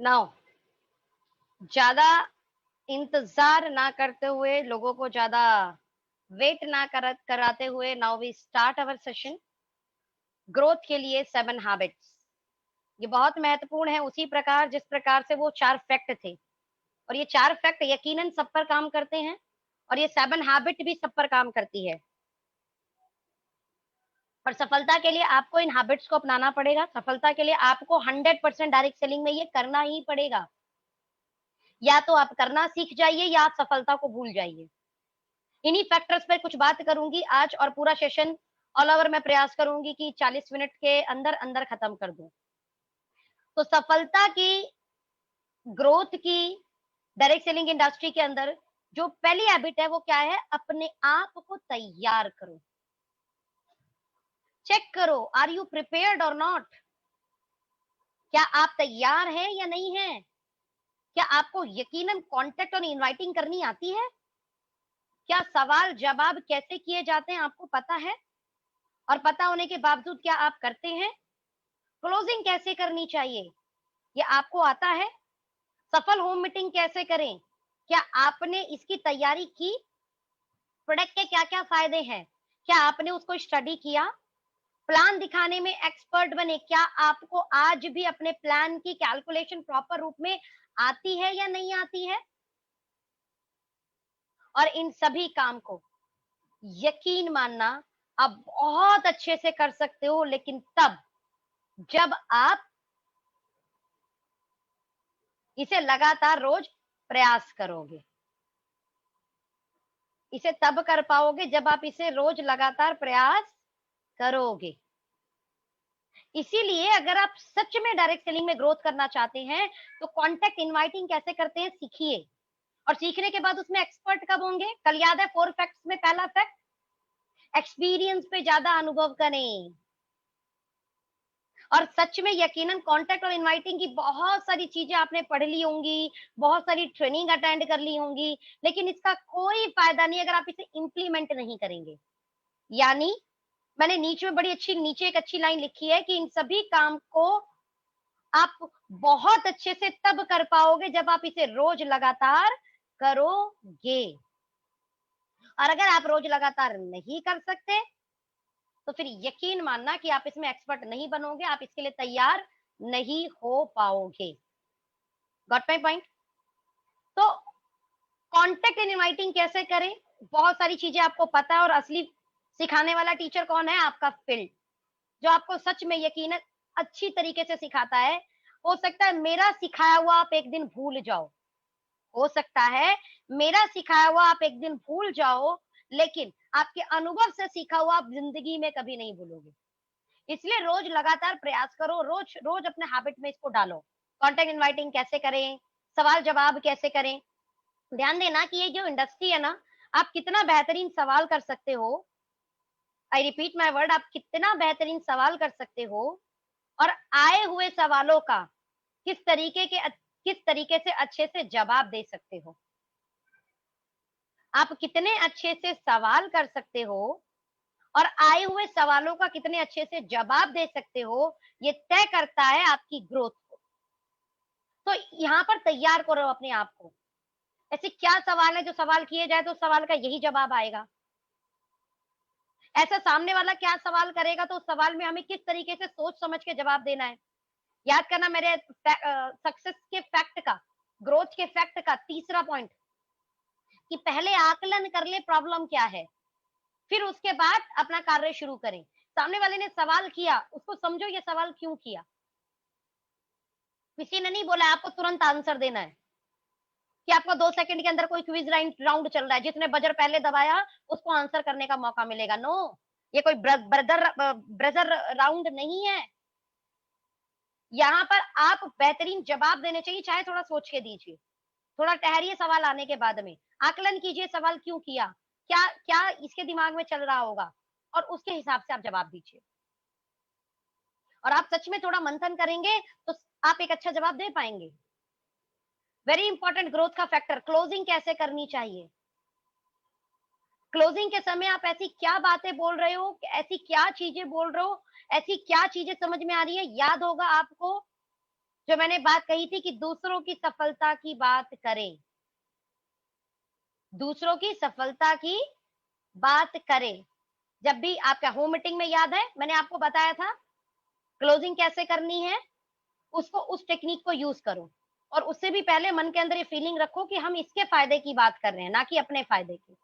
Now ज्यादा इंतजार ना करते हुए, लोगों को ज्यादा वेट ना कराते हुए, now we start our session. Growth के लिए 7 हैबिट्स, ये बहुत महत्वपूर्ण है, उसी प्रकार जिस प्रकार से वो 4 फैक्ट थे। और ये 4 फैक्ट यकीनन सब पर काम करते हैं, और ये 7 हैबिट भी सब पर काम करती है। पर सफलता के लिए आपको इन हैबिट्स को अपनाना पड़ेगा। सफलता के लिए आपको 100% डायरेक्ट सेलिंग में ये करना ही पड़ेगा। या तो आप करना सीख जाइए, या आप सफलता को भूल जाइए। इन्हीं फैक्टर्स पर कुछ बात करूंगी आज, और पूरा सेशन ऑल ओवर मैं प्रयास करूंगी कि 40 मिनट के अंदर अंदर खत्म कर दूं। तो सफलता की, ग्रोथ की, डायरेक्ट सेलिंग इंडस्ट्री के अंदर जो पहली हैबिट है वो क्या है? अपने आप को तैयार करो। चेक करो, आर यू प्रिपेयर्ड और नॉट? क्या आप तैयार हैं या नहीं है? क्या आपको यकीनन कांटेक्ट और इनवाइटिंग करनी आती है? क्या सवाल जवाब कैसे किए जाते हैं आपको पता है? और पता होने के बावजूद क्या आप करते हैं? क्लोजिंग कैसे करनी चाहिए, ये आपको आता है? सफल होम मीटिंग कैसे करें, क्या आपने इसकी तैयारी की? प्रोडक्ट के क्या क्या फायदे हैं, क्या आपने उसको स्टडी किया? प्लान दिखाने में एक्सपर्ट बने, क्या आपको आज भी अपने प्लान की कैलकुलेशन प्रॉपर रूप में आती है या नहीं आती है? और इन सभी काम को यकीन मानना आप बहुत अच्छे से कर सकते हो, लेकिन तब जब आप इसे लगातार रोज प्रयास करोगे। इसे तब कर पाओगे जब आप इसे रोज लगातार प्रयास करोगे। इसीलिए अगर आप सच में डायरेक्ट सेलिंग में ग्रोथ करना चाहते हैं, तो कॉन्टेक्ट इनवाइटिंग कैसे करते हैं सीखिए। और सीखने के बाद उसमें एक्सपर्ट कब होंगे? कल याद है 4 फैक्ट्स में पहला फैक्ट, एक्सपीरियंस पे ज्यादा अनुभव करें। और सच में यकीनन कांटेक्ट और इनवाइटिंग की बहुत सारी चीजें आपने पढ़ ली होंगी, बहुत सारी ट्रेनिंग अटेंड कर ली होंगी, लेकिन इसका कोई फायदा नहीं अगर आप इसे इंप्लीमेंट नहीं करेंगे। यानी मैंने नीचे में नीचे एक अच्छी लाइन लिखी है कि इन सभी काम को आप बहुत अच्छे से तब कर पाओगे जब आप इसे रोज लगातार करोगे। और अगर आप रोज लगातार नहीं कर सकते, तो फिर यकीन मानना कि आप इसमें एक्सपर्ट नहीं बनोगे, आप इसके लिए तैयार नहीं हो पाओगे। Got my point? तो कॉन्टेक्ट एंड इनवाइटिंग कैसे करें? बहुत सारी चीजें आपको पता है, और असली सिखाने वाला टीचर कौन है? आपका फील्ड, जो आपको सच में यकीनन अच्छी तरीके से सिखाता है। हो सकता है मेरा सिखाया हुआ आप एक दिन भूल जाओ, हो सकता है मेरा सिखाया हुआ आप एक दिन भूल जाओ, लेकिन आपके अनुभव से सीखा हुआ आप जिंदगी में कभी नहीं भूलोगे। इसलिए रोज लगातार प्रयास करो, रोज रोज अपने हैबिट में इसको डालो। कॉन्टेक्ट इनवाइटिंग कैसे करें, सवाल जवाब कैसे करें। ध्यान देना कि ये जो इंडस्ट्री है ना, आप कितना बेहतरीन सवाल कर सकते हो। आई रिपीट माई वर्ड, आप कितना बेहतरीन सवाल कर सकते हो, और आए हुए सवालों का किस तरीके से अच्छे से जवाब दे सकते हो। आप कितने अच्छे से सवाल कर सकते हो, और आए हुए सवालों का कितने अच्छे से जवाब दे सकते हो, ये तय करता है आपकी ग्रोथ को। तो यहाँ पर तैयार करो अपने आप को। ऐसे क्या सवाल है जो सवाल किए जाए तो सवाल का यही जवाब आएगा? ऐसा सामने वाला क्या सवाल करेगा तो उस सवाल में हमें किस तरीके से सोच समझ के जवाब देना है। याद करना मेरे सक्सेस के फैक्ट का, ग्रोथ के फैक्ट का तीसरा पॉइंट, कि पहले आकलन कर ले प्रॉब्लम क्या है, फिर उसके बाद अपना कार्य शुरू करें। सामने वाले ने सवाल किया, उसको समझो ये सवाल क्यों किया। किसी ने नहीं बोला आपको तुरंत आंसर देना है, कि आपको 2 सेकंड के अंदर कोई क्विज राउंड चल रहा है, जिसने बजर पहले दबाया उसको आंसर करने का मौका मिलेगा। नो, ये कोई ब्रदर राउंड नहीं है। यहाँ पर आप बेहतरीन जवाब देने चाहिए, चाहे थोड़ा सोच के दीजिए, थोड़ा ठहरिए सवाल आने के बाद में, आकलन कीजिए सवाल क्यों किया, क्या क्या इसके दिमाग में चल रहा होगा, और उसके हिसाब से आप जवाब दीजिए। और आप सच में थोड़ा मंथन करेंगे तो आप एक अच्छा जवाब दे पाएंगे। वेरी इंपॉर्टेंट ग्रोथ का फैक्टर, क्लोजिंग कैसे करनी चाहिए। क्लोजिंग के समय आप ऐसी क्या बातें बोल रहे हो, ऐसी क्या चीजें बोल रहे हो, ऐसी क्या चीजें समझ में आ रही है। याद होगा आपको जो मैंने बात कही थी कि दूसरों की सफलता की बात करें, दूसरों की सफलता की बात करें। जब भी आपका होम मीटिंग में याद है मैंने आपको बताया था क्लोजिंग कैसे करनी है, उसको उस टेक्निक को यूज करो। और उससे भी पहले मन के अंदर ये फीलिंग रखो कि हम इसके फायदे की बात कर रहे हैं, ना कि अपने फायदे की।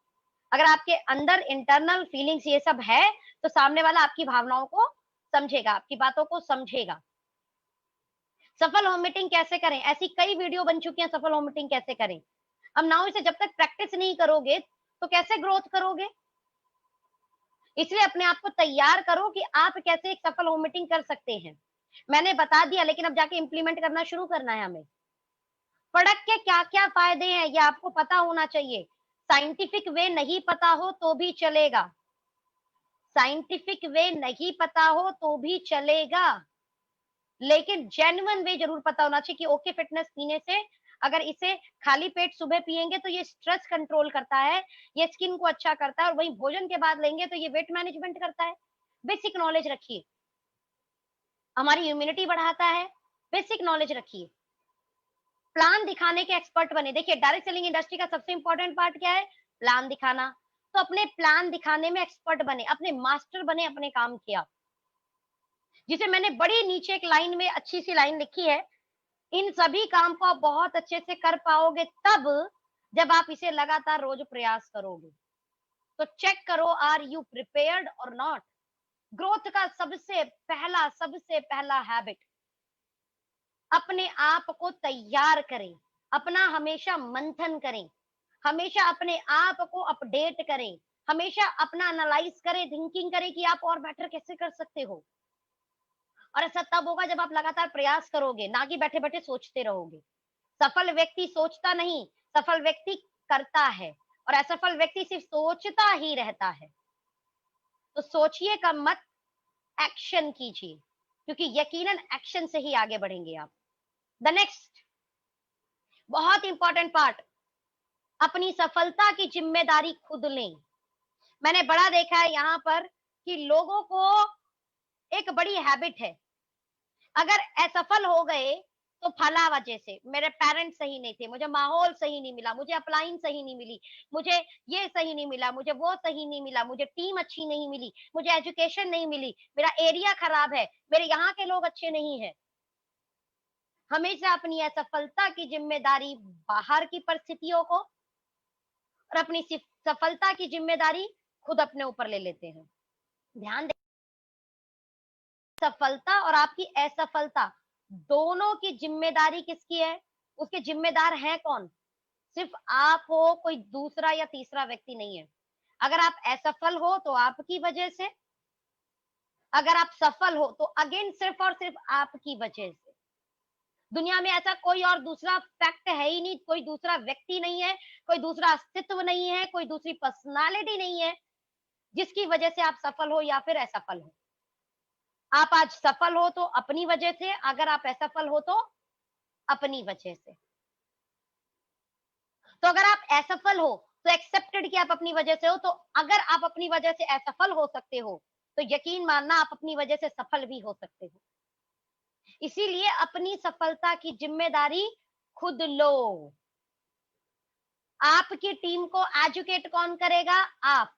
अगर आपके अंदर इंटरनल फीलिंग्स ये सब है, तो सामने वाला आपकी भावनाओं को समझेगा, आपकी बातों को समझेगा। सफल होम मीटिंग कैसे करें, ऐसी कई वीडियो बन चुकी हैं सफल होम मीटिंग कैसे करें। अब नाउ इसे जब तक प्रैक्टिस नहीं करोगे तो कैसे ग्रोथ करोगे। इसलिए अपने आप को तैयार करो कि आप कैसे एक सफल होम मीटिंग कर सकते हैं। मैंने बता दिया, लेकिन अब जाके इंप्लीमेंट करना शुरू करना है हमें। प्रोडक्ट के क्या क्या फायदे हैं ये आपको पता होना चाहिए। साइंटिफिक वे नहीं पता हो तो भी चलेगा, साइंटिफिक वे नहीं पता हो तो भी चलेगा, लेकिन जेन्युइन वे जरूर पता होना चाहिए कि ओके फिटनेस पीने से अगर इसे खाली पेट सुबह पिएंगे तो ये स्ट्रेस कंट्रोल करता है, ये स्किन को अच्छा करता है, और वहीं भोजन के बाद लेंगे तो ये वेट मैनेजमेंट करता है। बेसिक नॉलेज रखिए, हमारी इम्यूनिटी बढ़ाता है, बेसिक नॉलेज रखिए। प्लान दिखाने के एक्सपर्ट बने। देखिए डायरेक्ट सेलिंग इंडस्ट्री का सबसे इंपॉर्टेंट पार्ट क्या है, प्लान दिखाना। तो अपने प्लान दिखाने में एक्सपर्ट बने, अपने मास्टर बने अपने काम किया। जिसे मैंने बड़ी नीचे एक लाइन में अच्छी सी लाइन लिखी है, इन सभी काम को आप बहुत अच्छे से कर पाओगे तब जब आप इसे लगातार रोज प्रयास करोगे। तो चेक करो आर यू प्रिपेयर्ड और नॉट। ग्रोथ का सबसे पहला हैबिट, अपने आप को तैयार करें, अपना हमेशा मंथन करें, हमेशा अपने आप को अपडेट करें, हमेशा अपना एनालाइज करें, थिंकिंग करें कि आप और बेटर कैसे कर सकते हो। और ऐसा तब होगा जब आप लगातार प्रयास करोगे, ना कि बैठे बैठे सोचते रहोगे। सफल व्यक्ति सोचता नहीं, सफल व्यक्ति करता है, और असफल व्यक्ति सिर्फ सोचता ही रहता है। तो सोचिए कम मत, एक्शन कीजिए, क्योंकि यकीनन एक्शन से ही आगे बढ़ेंगे आप। द नेक्स्ट बहुत इंपॉर्टेंट पार्ट, अपनी सफलता की जिम्मेदारी खुद लें। मैंने बड़ा देखा है यहाँ पर कि लोगों को एक बड़ी हैबिट है, अगर असफल हो गए तो फला वजह से, मेरे पेरेंट्स सही नहीं थे, मुझे माहौल सही नहीं मिला, मुझे अपलाइन सही नहीं मिली, मुझे ये सही नहीं मिला, मुझे वो सही नहीं मिला, मुझे टीम अच्छी नहीं मिली, मुझे एजुकेशन नहीं मिली, मेरा एरिया खराब है, मेरे यहाँ के लोग अच्छे नहीं है। हमेशा अपनी असफलता की जिम्मेदारी बाहर की परिस्थितियों को और अपनी सफलता की जिम्मेदारी खुद अपने ऊपर ले लेते हैं। ध्यान दें, सफलता और आपकी असफलता दोनों की जिम्मेदारी किसकी है, उसके जिम्मेदार हैं कौन, सिर्फ आप हो, कोई दूसरा या तीसरा व्यक्ति नहीं है। अगर आप असफल हो तो आपकी वजह से, अगर आप सफल हो तो अगेन सिर्फ और सिर्फ आपकी वजह से। दुनिया में ऐसा कोई और दूसरा फैक्ट है ही नहीं, कोई दूसरा व्यक्ति नहीं है, कोई दूसरा अस्तित्व नहीं है, कोई दूसरी पर्सनालिटी नहीं है जिसकी वजह से आप सफल हो या फिर असफल हो। आप आज सफल हो तो अपनी वजह से, अगर आप असफल हो तो अपनी वजह से। तो अगर आप असफल हो तो एक्सेप्टेड कि आप अपनी वजह से हो, तो अगर आप अपनी वजह से असफल हो सकते हो तो यकीन मानना आप अपनी वजह से सफल भी हो सकते हो। इसीलिए अपनी सफलता की जिम्मेदारी खुद लो। आपकी टीम को एजुकेट कौन करेगा, आप।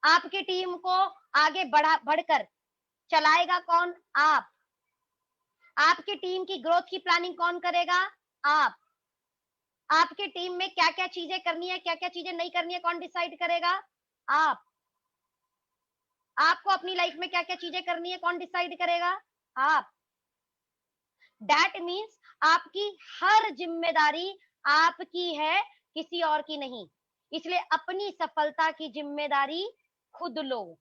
आपकी टीम को आगे बढ़कर चलाएगा कौन, आप। आपकी टीम की ग्रोथ की प्लानिंग कौन करेगा, आप। आपकी टीम में क्या क्या चीजें करनी है, क्या क्या चीजें नहीं करनी है, कौन डिसाइड करेगा, आप। आपको अपनी लाइफ में क्या क्या चीजें करनी है, कौन डिसाइड करेगा, आप। दैट मीन्स आपकी हर जिम्मेदारी आपकी है, किसी और की नहीं। इसलिए अपनी सफलता की जिम्मेदारी खुद लो।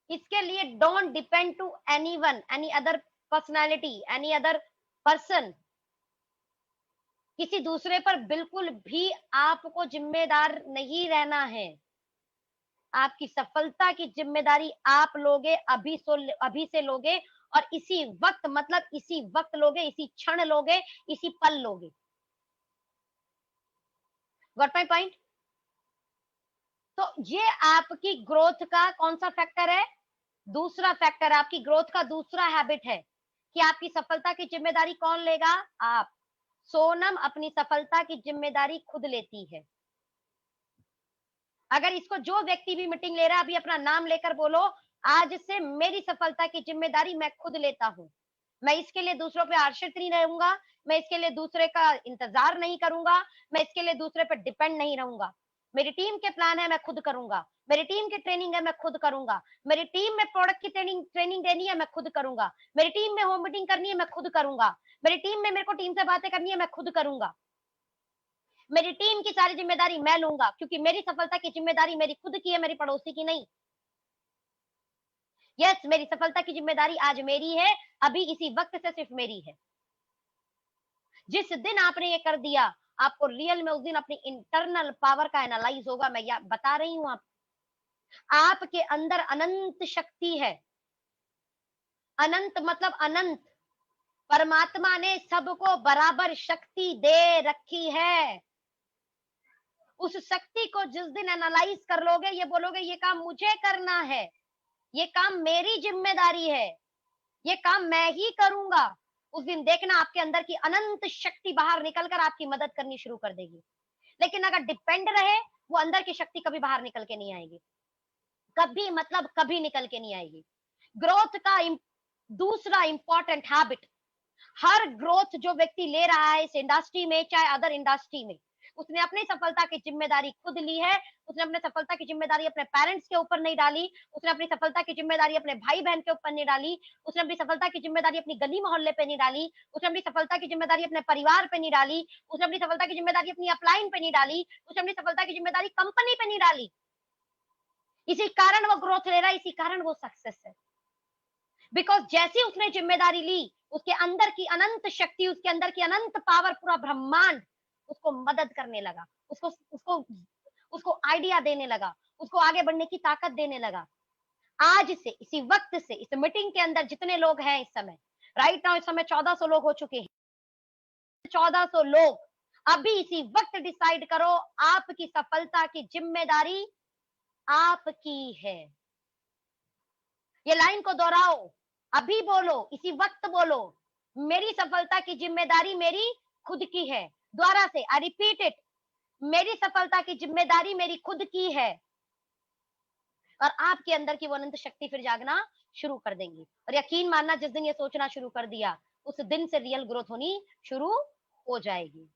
इसके लिए don't depend to anyone, any other personality, any other person. किसी दूसरे पर बिल्कुल भी आपको जिम्मेदार नहीं रहना है। आपकी सफलता की जिम्मेदारी आप लोगे, अभी से लोगे, और इसी वक्त, मतलब इसी वक्त लोगे, इसी क्षण लोगे, इसी पल लोगे। Got my point. तो ये आपकी ग्रोथ का कौन सा फैक्टर है, दूसरा फैक्टर, आपकी ग्रोथ का दूसरा हैबिट है कि आपकी सफलता की जिम्मेदारी कौन लेगा? आप। सोनम अपनी सफलता की जिम्मेदारी खुद लेती है। अगर इसको जो व्यक्ति भी मीटिंग ले रहा है, अभी अपना नाम लेकर बोलो, आज से मेरी सफलता की जिम्मेदारी मैं खुद लेता हूँ। मैं इसके लिए दूसरों पे आश्रित नहीं रहूंगा, मैं इसके लिए दूसरे का इंतजार नहीं करूंगा, मैं इसके लिए दूसरे पर डिपेंड नहीं रहूंगा। मेरी टीम के प्लान है, मैं खुद करूंगा। मेरी टीम की ट्रेनिंग है, मैं खुद करूंगा। मेरी टीम में प्रोडक्ट की ट्रेनिंग ट्रेनिंग देनी है, मैं खुद करूंगा। मेरी टीम में होम मीटिंग करनी है, मैं खुद करूंगा। मेरी टीम में मेरे को टीम से बातें करनी है, मैं खुद करूंगा। मेरी टीम की सारी जिम्मेदारी मैं लूंगा, क्योंकि मेरी सफलता की जिम्मेदारी मेरी खुद की है, मेरी पड़ोसी की नहीं। यस, मेरी सफलता की जिम्मेदारी आज मेरी है, अभी इसी वक्त से सिर्फ मेरी है। जिस दिन आपने ये कर दिया, आपको रियल में उस दिन अपनी इंटरनल पावर का एनालाइज होगा। मैं या बता रही हूं, आपके अंदर अनंत शक्ति है। अनंत मतलब अनंत। परमात्मा ने सबको बराबर शक्ति दे रखी है। उस शक्ति को जिस दिन एनालाइज कर लोगे, ये बोलोगे ये काम मुझे करना है, ये काम मेरी जिम्मेदारी है, ये काम मैं ही करूंगा, उस दिन देखना आपके अंदर की अनंत शक्ति बाहर निकलकर आपकी मदद करनी शुरू कर देगी। लेकिन अगर डिपेंड रहे, वो अंदर की शक्ति कभी बाहर निकल के नहीं आएगी। कभी मतलब कभी निकल के नहीं आएगी। ग्रोथ का दूसरा इंपॉर्टेंट हैबिट, हर ग्रोथ जो व्यक्ति ले रहा है इस इंडस्ट्री में, चाहे अदर इंडस्ट्री में, उसने अपनी सफलता की जिम्मेदारी खुद ली है। उसने अपने सफलता की जिम्मेदारी अपने पेरेंट्स के ऊपर नहीं डाली। उसने अपनी सफलता की जिम्मेदारी अपने भाई बहन के ऊपर नहीं डाली। उसने अपनी सफलता की जिम्मेदारी अपनी गली मोहल्ले पे नहीं डाली। उसने अपनी सफलता की जिम्मेदारी अपने परिवार पे नहीं डाली। उसने अपनी सफलता की जिम्मेदारी अपनी अपलाइन पे नहीं डाली। उसने अपनी सफलता की जिम्मेदारी कंपनी पे नहीं डाली। इसी कारण वो ग्रोथ ले रहा है, इसी कारण वो सक्सेस है। बिकॉज जैसी उसने जिम्मेदारी ली, उसके अंदर की अनंत शक्ति, उसके अंदर की अनंत पावर, पूरा ब्रह्मांड उसको मदद करने लगा, उसको उसको उसको आइडिया देने लगा, उसको आगे बढ़ने की ताकत देने लगा। आज से, इसी वक्त से, इस मीटिंग के अंदर जितने लोग हैं इस समय, राइट नाउ इस समय 1400 लोग हो चुके हैं। 1400 लोग अभी इसी वक्त डिसाइड करो, आपकी सफलता की जिम्मेदारी आपकी है। ये लाइन को दोहराओ, अभी बोलो, इसी वक्त बोलो, मेरी सफलता की जिम्मेदारी मेरी खुद की है। दोबारा से, आई रिपीट इट, मेरी सफलता की जिम्मेदारी मेरी खुद की है। और आपके अंदर की वो अनंत शक्ति फिर जागना शुरू कर देंगी। और यकीन मानना, जिस दिन ये सोचना शुरू कर दिया, उस दिन से रियल ग्रोथ होनी शुरू हो जाएगी।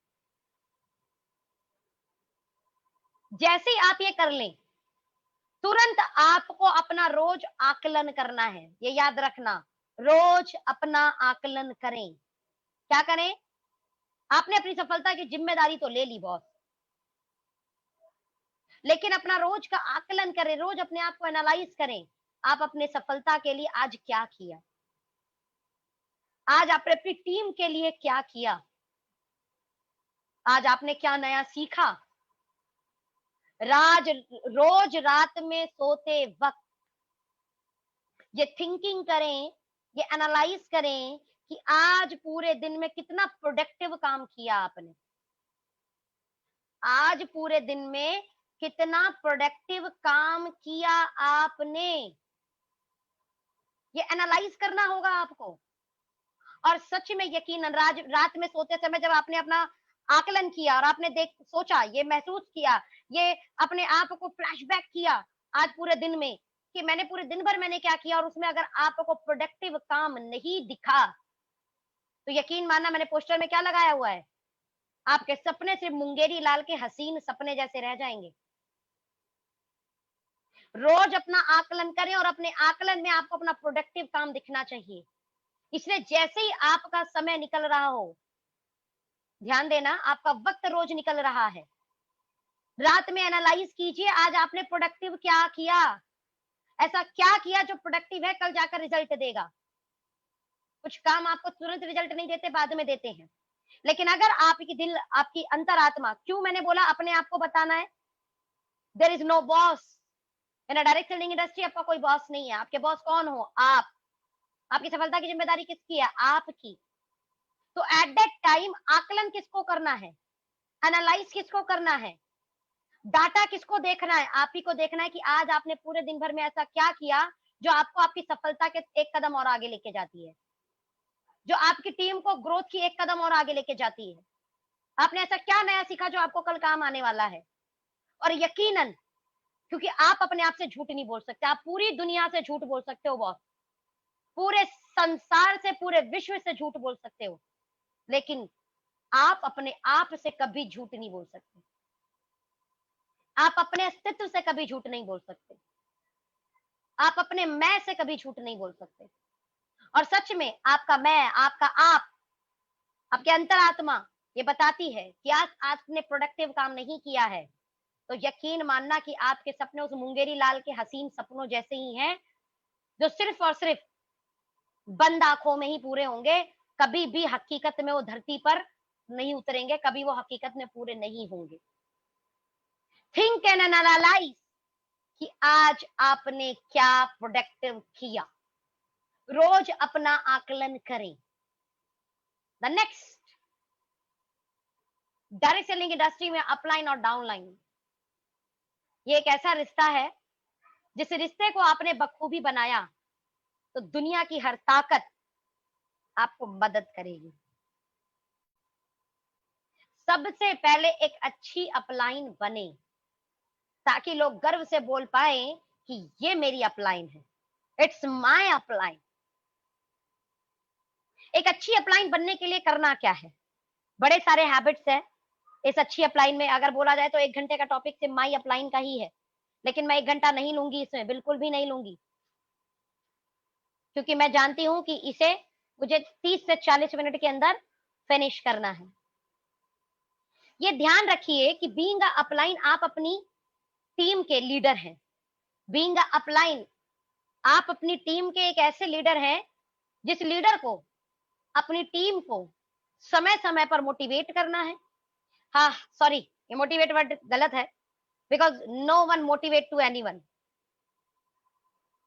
जैसे ही आप ये कर लें, तुरंत आपको अपना रोज आकलन करना है। ये याद रखना, रोज अपना आकलन करें। क्या करें? आपने अपनी सफलता की जिम्मेदारी तो ले ली बॉस, लेकिन अपना रोज का आकलन करें, रोज अपने आप को एनालाइज करें। आप अपने सफलता के लिए आज क्या किया? आज आपने अपनी टीम के लिए क्या किया? आज आपने क्या नया सीखा? रोज रात में सोते वक्त ये थिंकिंग करें, ये एनालाइज करें कि आज पूरे दिन में कितना प्रोडक्टिव काम किया आपने। आज पूरे दिन में कितना प्रोडक्टिव काम किया आपने, ये एनालाइज करना होगा आपको। और सच में यकीनन रात में सोते समय जब आपने अपना आकलन किया और आपने सोचा, ये महसूस किया, ये अपने आप को फ्लैशबैक किया आज पूरे दिन में कि मैंने पूरे दिन भर मैंने क्या किया, और उसमें अगर आपको प्रोडक्टिव काम नहीं दिखा, तो यकीन मानना, मैंने पोस्टर में क्या लगाया हुआ है, आपके सपने सिर्फ मुंगेरी लाल के हसीन सपने जैसे रह जाएंगे। रोज अपना आकलन करें और अपने आकलन में आपको अपना प्रोडक्टिव काम दिखना चाहिए। इसलिए जैसे ही आपका समय निकल रहा हो, ध्यान देना, आपका वक्त रोज निकल रहा है, रात में एनालाइज कीजिए आज आपने प्रोडक्टिव क्या किया, ऐसा क्या किया जो प्रोडक्टिव है, कल जाकर रिजल्ट देगा। कुछ काम आपको तुरंत रिजल्ट नहीं देते, बाद में देते हैं। लेकिन अगर आपकी दिल, आपकी अंतरात्मा, क्यों मैंने बोला अपने आप को बताना है, there is no boss in a direct selling industry. आपका कोई बॉस नहीं है। आपके बॉस कौन हो? आप। आपकी सफलता की जिम्मेदारी किसकी है? आपकी। तो एट दैट टाइम आकलन किसको करना है, एनालाइज किसको करना है, डाटा किसको देखना है? आप ही को देखना है कि आज आपने पूरे दिन भर में ऐसा क्या किया जो आपको आपकी सफलता के एक कदम और आगे लेके जाती है। जो आपकी टीम को ग्रोथ की एक कदम और आगे लेके जाती है। आपने ऐसा क्या नया सीखा जो आपको कल काम आने वाला है? और यकीनन, क्योंकि आप अपने आप से झूठ नहीं बोल सकते, आप पूरी दुनिया से झूठ बोल सकते हो बॉस, पूरे संसार से, पूरे विश्व से झूठ बोल सकते हो, लेकिन आप अपने आप से कभी झूठ नहीं बोल सकते। आप अपने अस्तित्व से कभी झूठ नहीं बोल सकते। आप अपने मैं से कभी झूठ नहीं बोल सकते। और सच में आपका मैं, आपका आप, आपके अंतरात्मा ये बताती है कि आज आपने प्रोडक्टिव काम नहीं किया है, तो यकीन मानना कि आपके सपने उस मुंगेरी लाल के हसीन सपनों जैसे ही हैं, जो सिर्फ और सिर्फ बंद आंखों में ही पूरे होंगे, कभी भी हकीकत में वो धरती पर नहीं उतरेंगे, कभी वो हकीकत में पूरे नहीं होंगे। थिंक एंड एनालाइज कि आज आपने क्या प्रोडक्टिव किया। रोज अपना आकलन करें। The next, direct selling industry में अपलाइन और डाउनलाइन, ये एक ऐसा रिश्ता है जिस रिश्ते को आपने बखूबी बनाया तो दुनिया की हर ताकत आपको मदद करेगी। सबसे पहले एक अच्छी अपलाइन बने ताकि लोग गर्व से बोल पाए कि ये मेरी अपलाइन है, इट्स माय अपलाइन। एक अच्छी अपलाइन बनने के लिए करना क्या है? बड़े सारे हैबिट्स हैं इस अच्छी अपलाइन में। अगर बोला जाए तो 1 घंटे का टॉपिक सिर्फ माई अपलाइन का ही है, लेकिन मैं 1 घंटा नहीं लूंगी इसमें, बिल्कुल भी नहीं लूंगी, क्योंकि मैं जानती हूं कि इसे मुझे 30 से 40 मिनट के अंदर फिनिश करना है। ये ध्यान रखिए कि बीइंग अ अपलाइन आप अपनी टीम के लीडर हैं। बीइंग अ अपलाइन आप अपनी टीम के एक ऐसे लीडर हैं जिस लीडर को अपनी टीम को समय समय पर मोटिवेट करना है। हाँ सॉरी, ये मोटिवेट वर्ड गलत है, because no one motivate to anyone.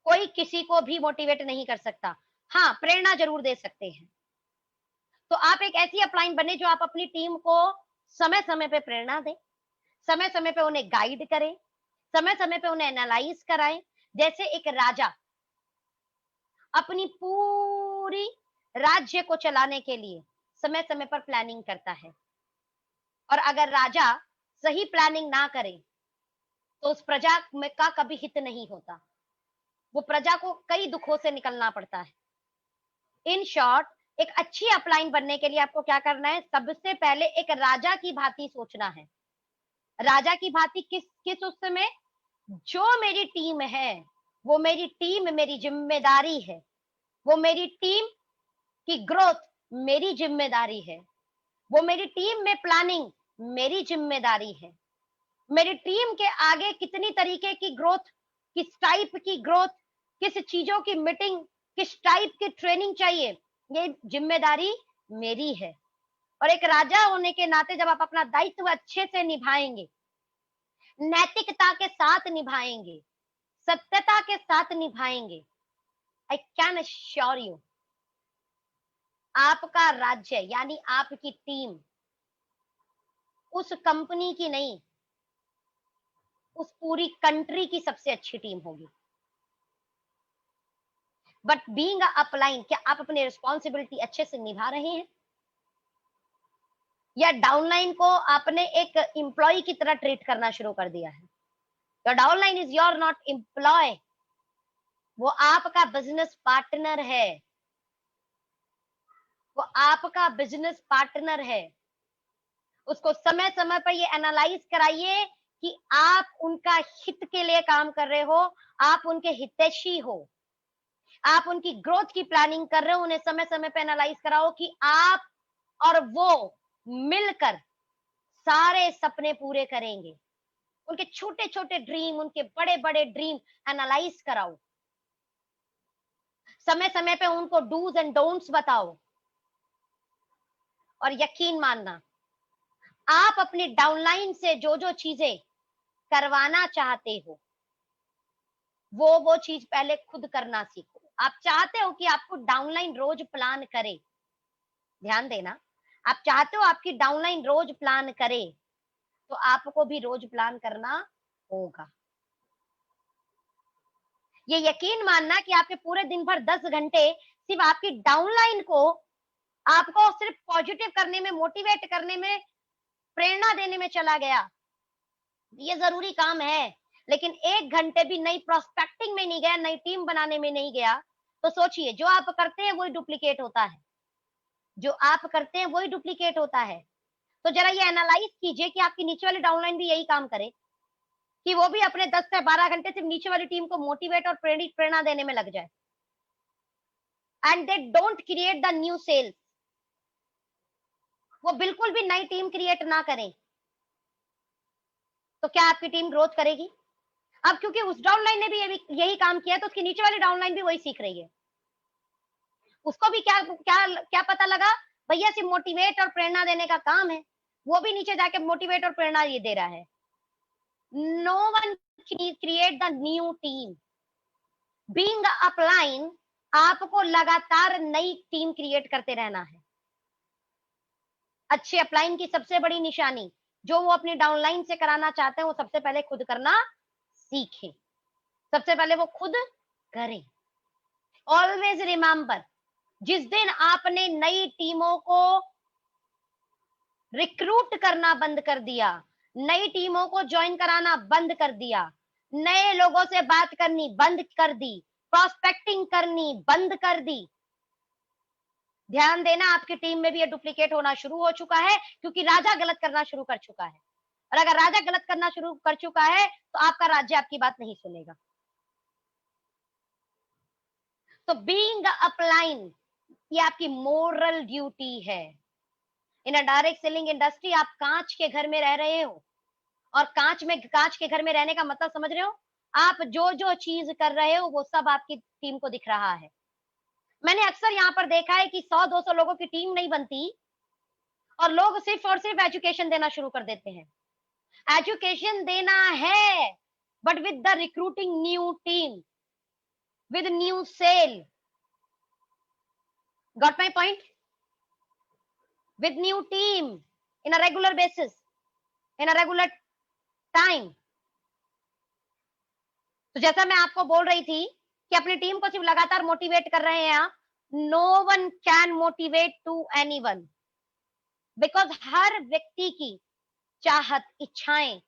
कोई किसी को भी मोटिवेट नहीं कर सकता, हाँ प्रेरणा जरूर दे सकते हैं। तो आप एक ऐसी अपलाइन बने जो आप अपनी टीम को समय समय पे प्रेरणा दें, समय समय पे उन्हें गाइड करें, समय समय पे उन्हें एनालाइज कराएं। जैसे एक राजा अपनी पूरी राज्य को चलाने के लिए समय समय पर प्लानिंग करता है, और अगर राजा सही प्लानिंग ना करे तो उस प्रजा में का कभी हित नहीं होता, वो प्रजा को कई दुखों से निकलना पड़ता है। इन शॉर्ट, एक अच्छी अपलाइन बनने के लिए आपको क्या करना है? सबसे पहले एक राजा की भांति सोचना है। राजा की भांति किस किस उस समय, जो मेरी टीम है वो मेरी टीम मेरी जिम्मेदारी है, वो मेरी टीम की ग्रोथ मेरी जिम्मेदारी है, वो मेरी टीम में प्लानिंग मेरी जिम्मेदारी है, मेरी टीम के आगे कितनी तरीके की ग्रोथ, किस टाइप की ग्रोथ, किस चीजों की मीटिंग, किस टाइप की ट्रेनिंग चाहिए, ये जिम्मेदारी मेरी है। और एक राजा होने के नाते जब आप अपना दायित्व अच्छे से निभाएंगे, नैतिकता के साथ निभाएंगे, सत्यता के साथ निभाएंगे, आई कैन अश्योर यू, आपका राज्य यानी आपकी टीम उस कंपनी की नहीं, उस पूरी कंट्री की सबसे अच्छी टीम होगी। बट बीइंग अपलाइन, क्या आप अपनी रिस्पॉन्सिबिलिटी अच्छे से निभा रहे हैं, या डाउनलाइन को आपने एक एम्प्लॉय की तरह ट्रीट करना शुरू कर दिया है? Your downline is your not employ, वो आपका बिजनेस पार्टनर है, वो आपका बिजनेस पार्टनर है। उसको समय समय पर ये एनालाइज कराइए कि आप उनका हित के लिए काम कर रहे हो, आप उनके हितैषी हो, आप उनकी ग्रोथ की प्लानिंग कर रहे हो। उन्हें समय समय पे एनालाइज कराओ कि आप और वो मिलकर सारे सपने पूरे करेंगे। उनके छोटे छोटे ड्रीम, उनके बड़े बड़े ड्रीम एनालाइज कराओ, समय समय पे उनको डूज एंड डोंट्स बताओ। और यकीन मानना, आप अपनी डाउनलाइन से जो जो चीजें करवाना चाहते हो वो चीज पहले खुद करना सीखो। आप चाहते हो कि आपको डाउनलाइन रोज प्लान करे, ध्यान देना, आप चाहते हो आपकी डाउनलाइन रोज प्लान करे, तो आपको भी रोज प्लान करना होगा। ये यकीन मानना कि आपके पूरे दिन भर 10 घंटे सिर्फ आपकी डाउनलाइन को आपको सिर्फ पॉजिटिव करने में, मोटिवेट करने में, प्रेरणा देने में चला गया, ये जरूरी काम है, लेकिन 1 घंटे भी नई प्रोस्पेक्टिंग में नहीं गया, नई टीम बनाने में नहीं गया, तो सोचिए जो आप करते हैं वही डुप्लीकेट होता है, जो आप करते हैं वही डुप्लीकेट होता है। तो जरा ये एनालाइज कीजिए कि आपकी नीचे वाली डाउनलाइन भी यही काम करे, कि वो भी अपने 10 से 12 घंटे सिर्फ नीचे वाली टीम को मोटिवेट और प्रेरणा देने में लग जाए, and they don't create the new sales, वो बिल्कुल भी नई टीम क्रिएट ना करें, तो क्या आपकी टीम ग्रोथ करेगी? अब क्योंकि उस डाउनलाइन ने भी यही काम किया, तो उसकी नीचे वाली डाउनलाइन भी वही सीख रही है, उसको भी क्या क्या क्या पता लगा, भैया सिर्फ मोटिवेट और प्रेरणा देने का काम है, वो भी नीचे जाके मोटिवेट और प्रेरणा ये दे रहा है। No one create the new team, being upline, आपको लगातार नई टीम क्रिएट करते रहना है। अच्छे अपलाइन की सबसे बड़ी निशानी, जो वो अपनी डाउनलाइन से कराना चाहते हैं, वो सबसे पहले खुद करना सीखें, सबसे पहले वो खुद करें। ऑलवेज रिमेंबर, जिस दिन आपने नई टीमों को रिक्रूट करना बंद कर दिया, नई टीमों को ज्वाइन कराना बंद कर दिया, नए लोगों से बात करनी बंद कर दी, प्रोस्पेक्टिंग करनी बंद कर दी, ध्यान देना आपकी टीम में भी ये डुप्लीकेट होना शुरू हो चुका है, क्योंकि राजा गलत करना शुरू कर चुका है, और अगर राजा गलत करना शुरू कर चुका है तो आपका राज्य आपकी बात नहीं सुनेगा। तो बीइंग अपलाइन, ये आपकी मोरल ड्यूटी है। इन अ डायरेक्ट सेलिंग इंडस्ट्री आप कांच के घर में रह रहे हो, और कांच के घर में रहने का मतलब समझ रहे हो, आप जो जो चीज कर रहे हो वो सब आपकी टीम को दिख रहा है। मैंने अक्सर यहाँ पर देखा है कि 100-200 लोगों की टीम नहीं बनती, और लोग सिर्फ और सिर्फ एजुकेशन देना शुरू कर देते हैं। एजुकेशन देना है, but with the recruiting new team, with new sale, got my point? with new team in a regular basis, in a regular time। तो जैसा मैं आपको बोल रही थी कि अपनी टीम को सिर्फ लगातार मोटिवेट कर रहे हैं आप, no one can motivate to anyone, because हर व्यक्ति की चाहत, इच्छाएं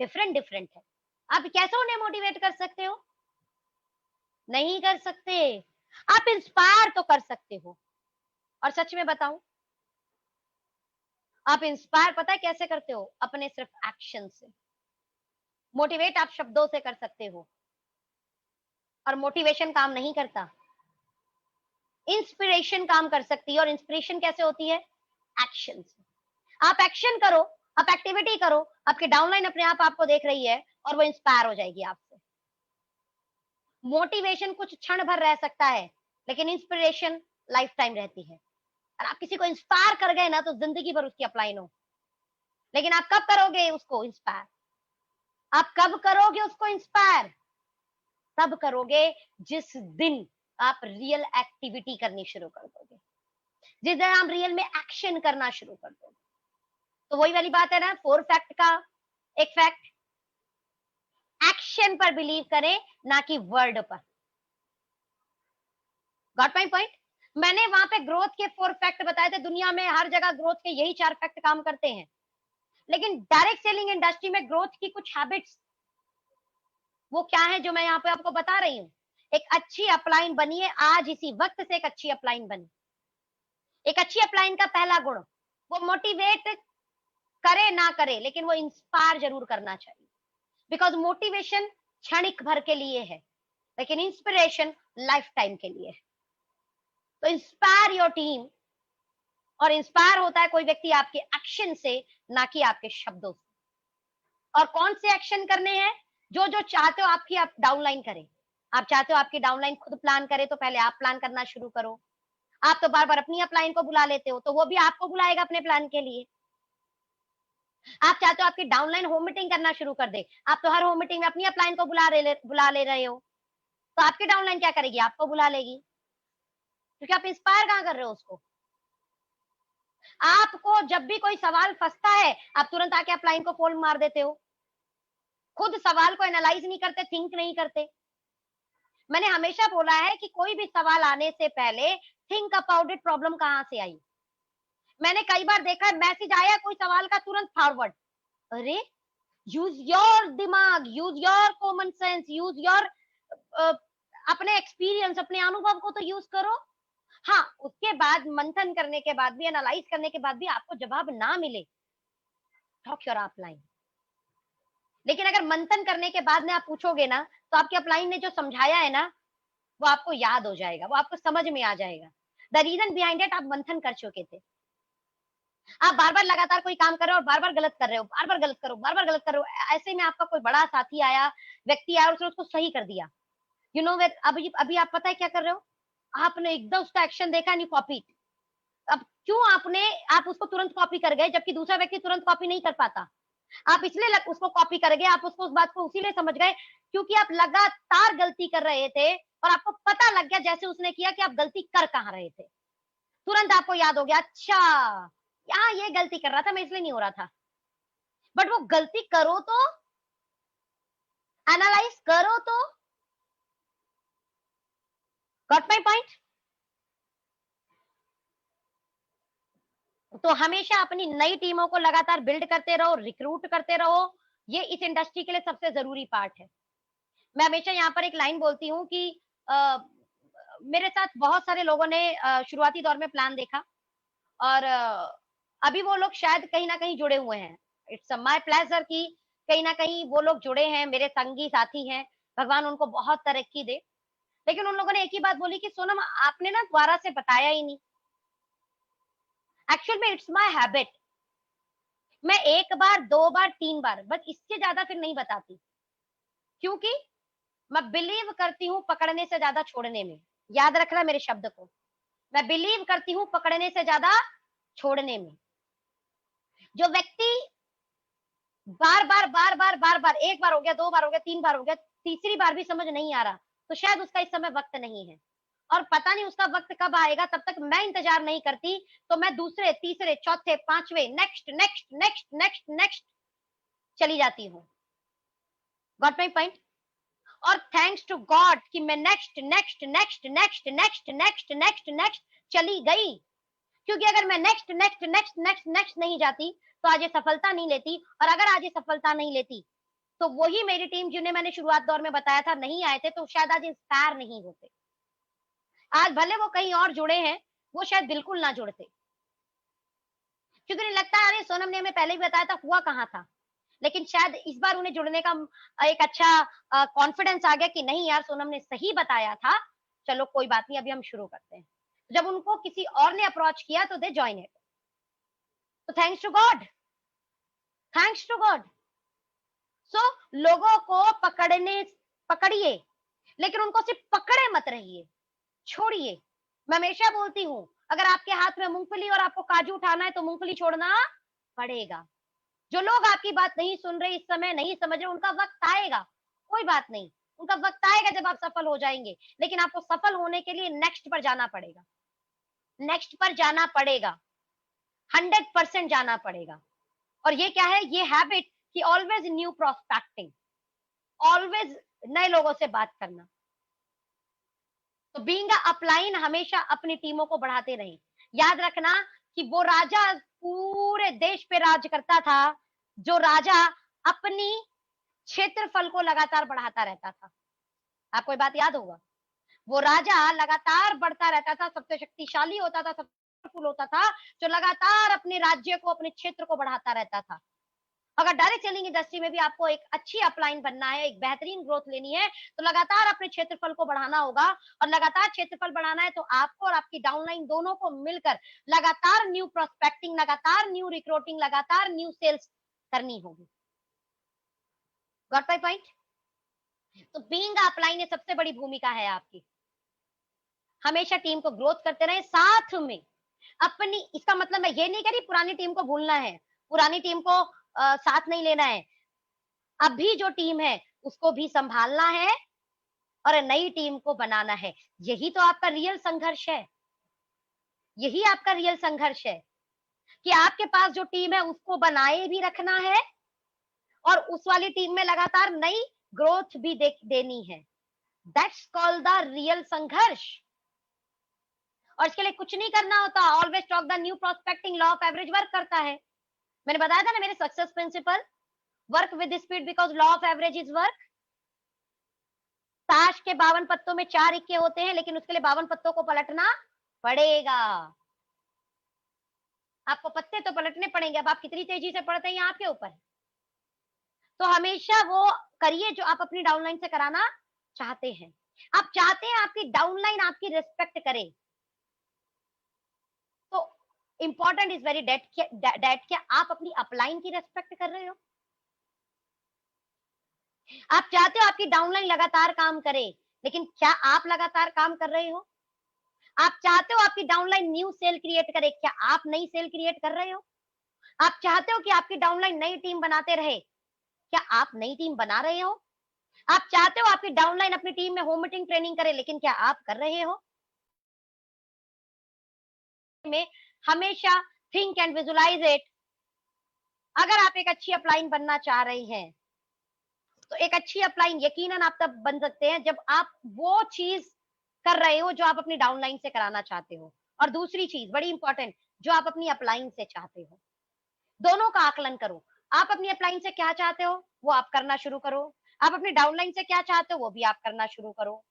डिफरेंट डिफरेंट है। आप कैसे उन्हें मोटिवेट कर सकते हो? नहीं कर सकते। आप इंस्पायर तो कर सकते हो, और सच में बताऊं, आप इंस्पायर पता है कैसे करते हो? अपने सिर्फ एक्शन से। मोटिवेट आप शब्दों से कर सकते हो, और मोटिवेशन काम नहीं करता, इंस्पिरेशन काम कर सकती है। और इंस्पिरेशन कैसे होती है? एक्शन से। आप एक्शन करो, आप एक्टिविटी करो, आपके डाउनलाइन अपने आप आपको देख रही है, और वो इंस्पायर हो जाएगी आपसे। मोटिवेशन कुछ क्षण भर रह सकता है, लेकिन इंस्पिरेशन लाइफ टाइम रहती है। और आप किसी को इंस्पायर कर गए ना, तो जिंदगी भर उसकी अपलाइन हो। लेकिन आप कब करोगे उसको इंस्पायर? आप कब करोगे उसको इंस्पायर? तब करोगे जिस दिन आप रियल एक्टिविटी करनी शुरू कर दोगे, जिस दिन आप रियल में एक्शन करना शुरू कर दोगे। तो वही वाली बात है ना, 4 फैक्ट का एक फैक्ट, एक्शन पर बिलीव करें, ना कि वर्ड पर। Got my point? मैंने वहां पे ग्रोथ के 4 फैक्ट बताए थे। दुनिया में हर जगह ग्रोथ के यही 4 फैक्ट काम करते हैं, लेकिन डायरेक्ट सेलिंग इंडस्ट्री में ग्रोथ की कुछ हैबिट्स वो क्या है जो मैं यहाँ पे आपको बता रही हूँ। एक अच्छी अपलाइन बनिए, आज इसी वक्त से एक अच्छी अपलाइन बनी। एक अच्छी अपलाइन का पहला गुण, वो मोटिवेट करे ना करे, लेकिन वो इंस्पायर जरूर करना चाहिए। बिकॉज मोटिवेशन क्षणिक भर के लिए है, लेकिन इंस्पिरेशन लाइफ टाइम के लिए है। तो इंस्पायर योर टीम, और इंस्पायर होता है कोई व्यक्ति आपके एक्शन से, ना कि आपके शब्दों से। और कौन से एक्शन करने हैं? जो जो चाहते हो आपकी आप डाउनलाइन करें। आप चाहते हो आपकी डाउनलाइन खुद प्लान करे, तो पहले आप प्लान करना शुरू करो। आप तो बार बार अपनी अपलाइन को बुला लेते हो, तो वो भी आपको बुलाएगा अपने प्लान के लिए। आप चाहते हो आपकी डाउनलाइन होम मीटिंग करना शुरू कर दे, आप तो हर होम मीटिंग में अपनी अपलाइन को बुला ले रहे हो, तो आपकी डाउनलाइन क्या करेगी? आपको बुला लेगी, क्योंकि आप इंस्पायर कहां कर रहे हो उसको। आपको जब भी कोई सवाल फंसता है, आप तुरंत आके अपलाइन को फोन मार देते हो, खुद सवाल को एनालाइज नहीं करते, थिंक नहीं करते। मैंने हमेशा बोला है कि कोई भी सवाल आने से पहले थिंक अबाउट इट, प्रॉब्लम कहां से आई। मैंने कई बार देखा है, मैसेज आया कोई सवाल का, तुरंत फॉरवर्ड। अरे, यूज योर दिमाग, use your common sense, use your अपने एक्सपीरियंस, अपने अनुभव को तो यूज करो। हाँ, उसके बाद मंथन करने के बाद भी, एनालाइज करने के बाद भी आपको जवाब ना मिले, टॉक योर अपलाइन। लेकिन अगर मंथन करने के बाद में आप पूछोगे ना, तो आपके अपलाइन ने जो समझाया है ना, वो आपको याद हो जाएगा, वो आपको समझ में आ जाएगा। द रीजन बिहाइंड इट, आप मंथन कर चुके थे। आप बार बार लगातार कोई काम कर रहे हो और बार बार गलत कर रहे हो, बार बार गलत करो, बार बार गलत करो, ऐसे में आपका कोई बड़ा साथी आया, व्यक्ति आया, उसने उसको सही कर दिया। यू नो, अभी अभी आप पता है क्या कर रहे हो, आपने एकदम उसका एक्शन देखा नहीं, कॉपी। अब क्यों आप उसको तुरंत कॉपी कर गए, जबकि दूसरा व्यक्ति तुरंत कॉपी नहीं कर पाता। आप इसलिए उसको कॉपी कर गए, आप उसको उस बात को उसीलिए समझ गए क्योंकि आप लगातार गलती कर रहे थे और आपको पता लग गया जैसे उसने किया कि आप गलती कर कहां रहे थे। तुरंत आपको याद हो गया, अच्छा यहाँ ये गलती कर रहा था मैं, इसलिए नहीं हो रहा था। बट वो गलती करो तो, एनालाइज करो तो। Got my point. तो हमेशा अपनी नई टीमों को लगातार बिल्ड करते रहो, रिक्रूट करते रहो। ये इस इंडस्ट्री के लिए सबसे जरूरी पार्ट है। मैं हमेशा यहाँ पर एक लाइन बोलती हूँ कि मेरे साथ बहुत सारे लोगों ने शुरुआती दौर में प्लान देखा और अभी वो लोग शायद कहीं ना कहीं जुड़े हुए हैं। इट्स माय प्लेजर कि कहीं ना कहीं वो लोग जुड़े हैं, मेरे संगी साथी हैं। भगवान उनको बहुत तरक्की दे। लेकिन उन लोगों ने एक ही बात बोली कि सोनम, आपने ना दोबारा से बताया ही नहीं। एक्चुअल में इट्स माय हैबिट, मैं एक बार, दो बार, तीन बार, बस इससे ज्यादा फिर नहीं बताती। क्योंकि मैं बिलीव करती हूँ पकड़ने से ज्यादा छोड़ने में। याद रखना मेरे शब्द को, मैं बिलीव करती हूँ पकड़ने से ज्यादा छोड़ने में। जो व्यक्ति बार बार बार बार बार बार, एक बार हो गया, दो बार हो गया, तीन बार हो गया, तीसरी बार भी समझ नहीं आ रहा, तो शायद उसका इस समय वक्त नहीं है। और पता नहीं उसका वक्त कब आएगा, तब तक मैं इंतजार नहीं करती। तो मैं दूसरे, तीसरे, चौथे, पांचवे, next next next next next चली जाती हूँ। Got my point. और थैंक्स टू गॉड कि मैं next next next next next next next next चली गई। क्योंकि अगर मैं next next next next next नहीं जाती, तो आज ये सफलता नहीं लेती। और अगर आज ये सफलता नहीं लेती, तो वही मेरी टीम जिन्हें मैंने शुरुआत दौर में बताया था नहीं आए थे, तो शायद आज इंस्पायर नहीं होते। आज भले वो कहीं और जुड़े हैं, वो शायद बिल्कुल ना जुड़ते। क्योंकि नहीं लगता, अरे सोनम ने हमें पहले ही बताया था, हुआ कहाँ था। लेकिन शायद इस बार उन्हें जुड़ने का एक अच्छा कॉन्फिडेंस आ गया कि नहीं यार, सोनम ने सही बताया था, चलो कोई बात नहीं, अभी हम शुरू करते हैं। जब उनको किसी और ने अप्रोच किया तो दे ज्वाइन इट। तो thanks to God, thanks to God. So लोगों को पकड़िए, लेकिन उनको सिर्फ पकड़े मत रहिए, छोड़िए। मैं हमेशा बोलती हूँ, अगर आपके हाथ में मूंगफली और आपको काजू उठाना है, तो मूंगफली छोड़ना पड़ेगा। जो लोग आपकी बात नहीं सुन रहे, इस समय नहीं समझ रहे, उनका वक्त आएगा, कोई बात नहीं। उनका वक्त आएगा जब आप सफल हो जाएंगे। लेकिन आपको सफल होने के लिए नेक्स्ट पर जाना पड़ेगा, नेक्स्ट पर जाना पड़ेगा, 100% जाना पड़ेगा। और ये क्या है, ये हैबिट कि ऑलवेज न्यू प्रोस्पेक्टिंग, ऑलवेज नए लोगों से बात करना। तो बीइंग अ अपलाइन हमेशा अपनी टीमों को बढ़ाते रहे। याद रखना कि वो राजा पूरे देश पे राज करता था, जो राजा अपनी क्षेत्रफल को लगातार बढ़ाता रहता था। आपको ये बात याद होगा, वो राजा लगातार बढ़ता रहता था, सबसे शक्तिशाली होता था, सबसे पावरफुल होता था, जो लगातार अपने राज्य को, अपने क्षेत्र को बढ़ाता रहता था। अगर डायरेक्ट सेलिंग इंडस्ट्री में भी आपको एक अच्छी अपलाइन बनना है, एक बेहतरीन ग्रोथ लेनी है, तो लगातार अपने क्षेत्रफल को बढ़ाना होगा। और लगातार क्षेत्रफल बढ़ाना है तो आपको और आपकी डाउनलाइन दोनों को मिलकर लगातार न्यू प्रोस्पेक्टिंग, लगातार न्यू रिक्रूटिंग, लगातार न्यू सेल्स करनी होगी। Got my point. तो बीइंग अपलाइन ये सबसे बड़ी भूमिका है आपकी। हमेशा टीम को ग्रोथ करते रहे, साथ में अपनी, इसका मतलब मैं ये नहीं कह रही पुरानी टीम को भूलना है, पुरानी टीम को साथ नहीं लेना है। अभी जो टीम है उसको भी संभालना है और नई टीम को बनाना है। यही तो आपका रियल संघर्ष है, यही आपका रियल संघर्ष है कि आपके पास जो टीम है उसको बनाए भी रखना है और उस वाली टीम में लगातार नई ग्रोथ भी देनी है। दैट्स कॉल्ड द रियल संघर्ष। और इसके लिए कुछ नहीं करना होता, always talk the new prospecting law of average work करता है। मैंने बताया था ना मेरे success principle, work with speed because law of average is work. ताश के 52 पत्तों में 4 इक्के होते हैं, लेकिन उसके लिए 52 पत्तों को पलटना पड़ेगा। आपको पत्ते तो पलटने पड़ेंगे, अब आप कितनी तेजी से पढ़ते हैं आपके ऊपर है। तो हमेशा वो करिए जो आप अपनी डाउनलाइन से कराना चाहते हैं। आप चाहते हैं आपकी डाउनलाइन आपकी रिस्पेक्ट करे, तो इंपॉर्टेंट इज वेरी डेट क्या आप अपनी अपलाइन की रिस्पेक्ट कर रहे हो? आप चाहते हो आपकी डाउनलाइन लगातार काम करे, लेकिन क्या आप लगातार काम कर रहे हो? आप चाहते हो आपकी डाउनलाइन न्यू सेल क्रिएट करे, क्या आप नई सेल क्रिएट कर रहे हो? आप चाहते हो कि आपकी डाउनलाइन नई टीम बनाते रहे, क्या आप नई टीम बना रहे हो? आप चाहते हो आपकी डाउनलाइन अपनी टीम में होम मीटिंग ट्रेनिंग करे, लेकिन क्या आप कर रहे हो? में हमेशा थिंक एंड विजुलाइज इट। अगर आप एक अच्छी अपलाइन बनना चाह रहे हैं, तो एक अच्छी अपलाइन यकीनन आप तब बन सकते हैं जब आप वो चीज कर रहे हो जो आप अपनी डाउनलाइन से कराना चाहते हो, और दूसरी चीज बड़ी इंपॉर्टेंट, जो आप अपनी अपलाइन से चाहते हो। दोनों का आकलन करो। आप अपनी अपलाइन से क्या चाहते हो वो आप करना शुरू करो, आप अपनी डाउनलाइन से क्या चाहते हो वो भी आप करना शुरू करो।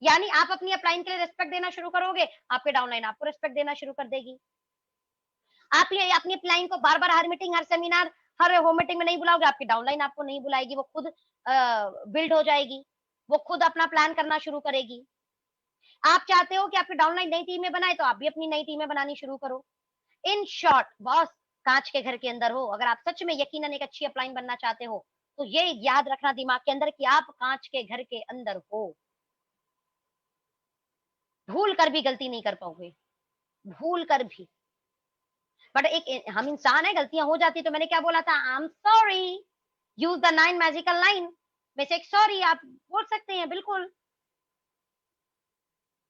यानी आप अपनी अपलाइन के लिए रिस्पेक्ट देना शुरू करोगे, आपके डाउनलाइन आपको रिस्पेक्ट देना शुरू कर देगी। आप ये अपनी अपलाइन को बार बार हर मीटिंग, हर सेमिनार, हर होम मीटिंग में नहीं बुलाओगे, आपकी डाउनलाइन आपको नहीं बुलाएगी, वो खुद बिल्ड हो जाएगी, वो खुद अपना प्लान करना शुरू करेगी। आप चाहते हो कि आपकी डाउनलाइन नई टीमें बनाए, तो आप भी अपनी नई टीमें बनानी शुरू करो। इन शॉर्ट बॉस कांच के घर के अंदर हो, अगर आप सच में यकीनन एक अच्छी अपलाइन बनना चाहते हो, तो ये याद रखना दिमाग के अंदर कि आप कांच के घर के अंदर हो। भूल कर भी गलती नहीं कर पाओगे, भूल कर भी। बट एक हम इंसान है, गलतियां हो जाती, तो मैंने क्या बोला था, I am sorry, use the 9 magical line में से एक सॉरी आप बोल सकते हैं, बिल्कुल।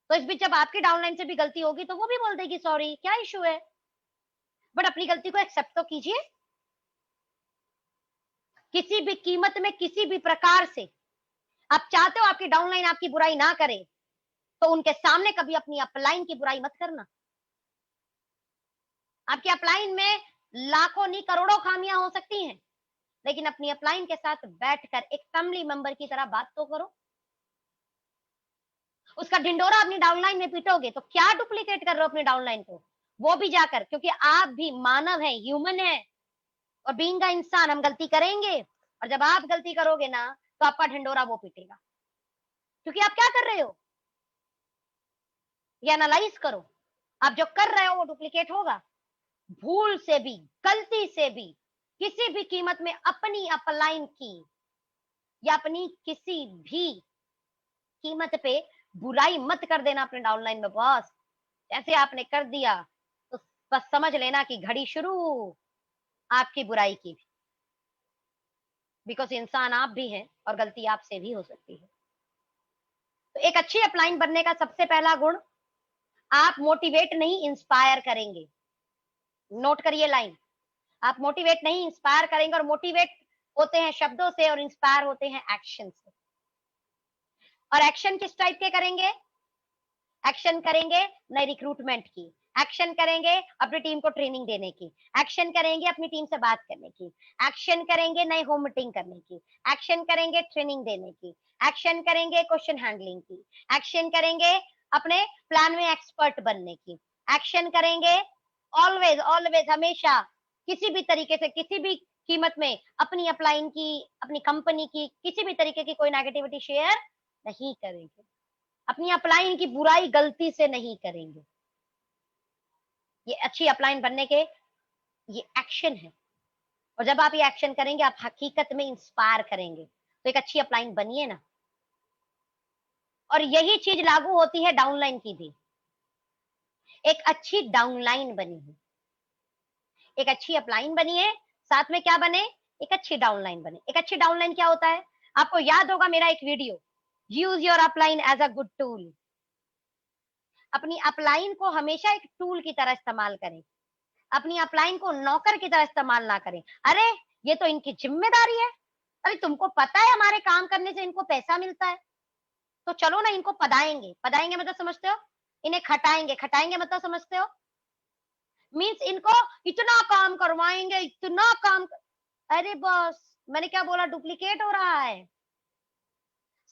तो इस बीच जब आपकी डाउनलाइन से भी गलती होगी तो वो भी बोल देगी सॉरी, क्या इशू है? बट अपनी गलती को एक्सेप्ट तो कीजिए। किसी भी कीमत में, किसी भी प्रकार से आप चाहते हो आपकी डाउनलाइन आपकी बुराई ना करे, तो उनके सामने कभी अपनी अपलाइन की बुराई मत करना। आपकी अपलाइन में लाखों नहीं करोड़ों खामियां हो सकती हैं, लेकिन अपनी अपलाइन के साथ बैठकर एक फैमिली मेंबर की तरह बात तो करो। उसका ढिंडोरा अपनी डाउनलाइन में पीटोगे तो क्या डुप्लीकेट कर रहे हो अपनी डाउनलाइन को? वो भी जाकर, क्योंकि आप भी मानव है, ह्यूमन है, और बीइंग का इंसान हम गलती करेंगे, और जब आप गलती करोगे ना तो आपका ढिंडोरा वो पीटेगा। क्योंकि आप क्या कर रहे हो ये एनालाइज करो। आप जो कर रहे हो वो डुप्लीकेट होगा। भूल से भी, गलती से भी, किसी भी कीमत में अपनी अपलाइन की या अपनी किसी भी कीमत पे बुराई मत कर देना अपने डाउनलाइन में बॉस। जैसे आपने कर दिया तो बस समझ लेना कि घड़ी शुरू आपकी बुराई की भी, बिकॉज इंसान आप भी हैं और गलती आपसे भी हो सकती है। तो एक अच्छी अपलाइन बनने का सबसे पहला गुण, आप मोटिवेट नहीं इंस्पायर करेंगे। नोट करिए लाइन, आप मोटिवेट नहीं इंस्पायर करेंगे, और मोटिवेट होते हैं शब्दों से और इंस्पायर होते हैं एक्शन से। और एक्शन किस टाइप के करेंगे? एक्शन करेंगे नए रिक्रूटमेंट की, एक्शन करेंगे अपनी टीम को ट्रेनिंग देने की, एक्शन करेंगे अपनी टीम से बात करने की, एक्शन करेंगे नए होम मीटिंग करने की, एक्शन करेंगे ट्रेनिंग देने की, एक्शन करेंगे क्वेश्चन हैंडलिंग की, एक्शन करेंगे अपने प्लान में एक्सपर्ट बनने की, एक्शन करेंगे ऑलवेज ऑलवेज हमेशा किसी भी तरीके से, किसी भी कीमत में अपनी अपलाइन की, अपनी कंपनी की किसी भी तरीके की कोई नेगेटिविटी शेयर नहीं करेंगे, अपनी अपलाइन की बुराई गलती से नहीं करेंगे। ये अच्छी अपलाइन बनने के ये एक्शन है, और जब आप ये एक्शन करेंगे आप हकीकत में इंस्पायर करेंगे, तो एक अच्छी अपलाइन बनिए ना। और यही चीज लागू होती है डाउनलाइन की भी। एक अच्छी डाउनलाइन बनी है, एक अच्छी अपलाइन बनी है, साथ में क्या बने, एक अच्छी डाउनलाइन बने। एक अच्छी डाउनलाइन क्या होता है? आपको याद होगा मेरा एक video, use your upline as a good tool. अपनी अपलाइन को हमेशा एक टूल की तरह इस्तेमाल करें, अपनी अपलाइन को नौकर की तरह इस्तेमाल ना करें। अरे ये तो इनकी जिम्मेदारी है, अरे तुमको पता है हमारे काम करने से इनको पैसा मिलता है, तो चलो ना इनको पदाएंगे। पदाएंगे मतलब समझते हो? इन्हें खटाएंगे, खटाएंगे मतलब समझते हो, मीन्स इनको इतना काम करवाएंगे, इतना काम। अरे बॉस, मैंने क्या बोला, डुप्लीकेट हो रहा है।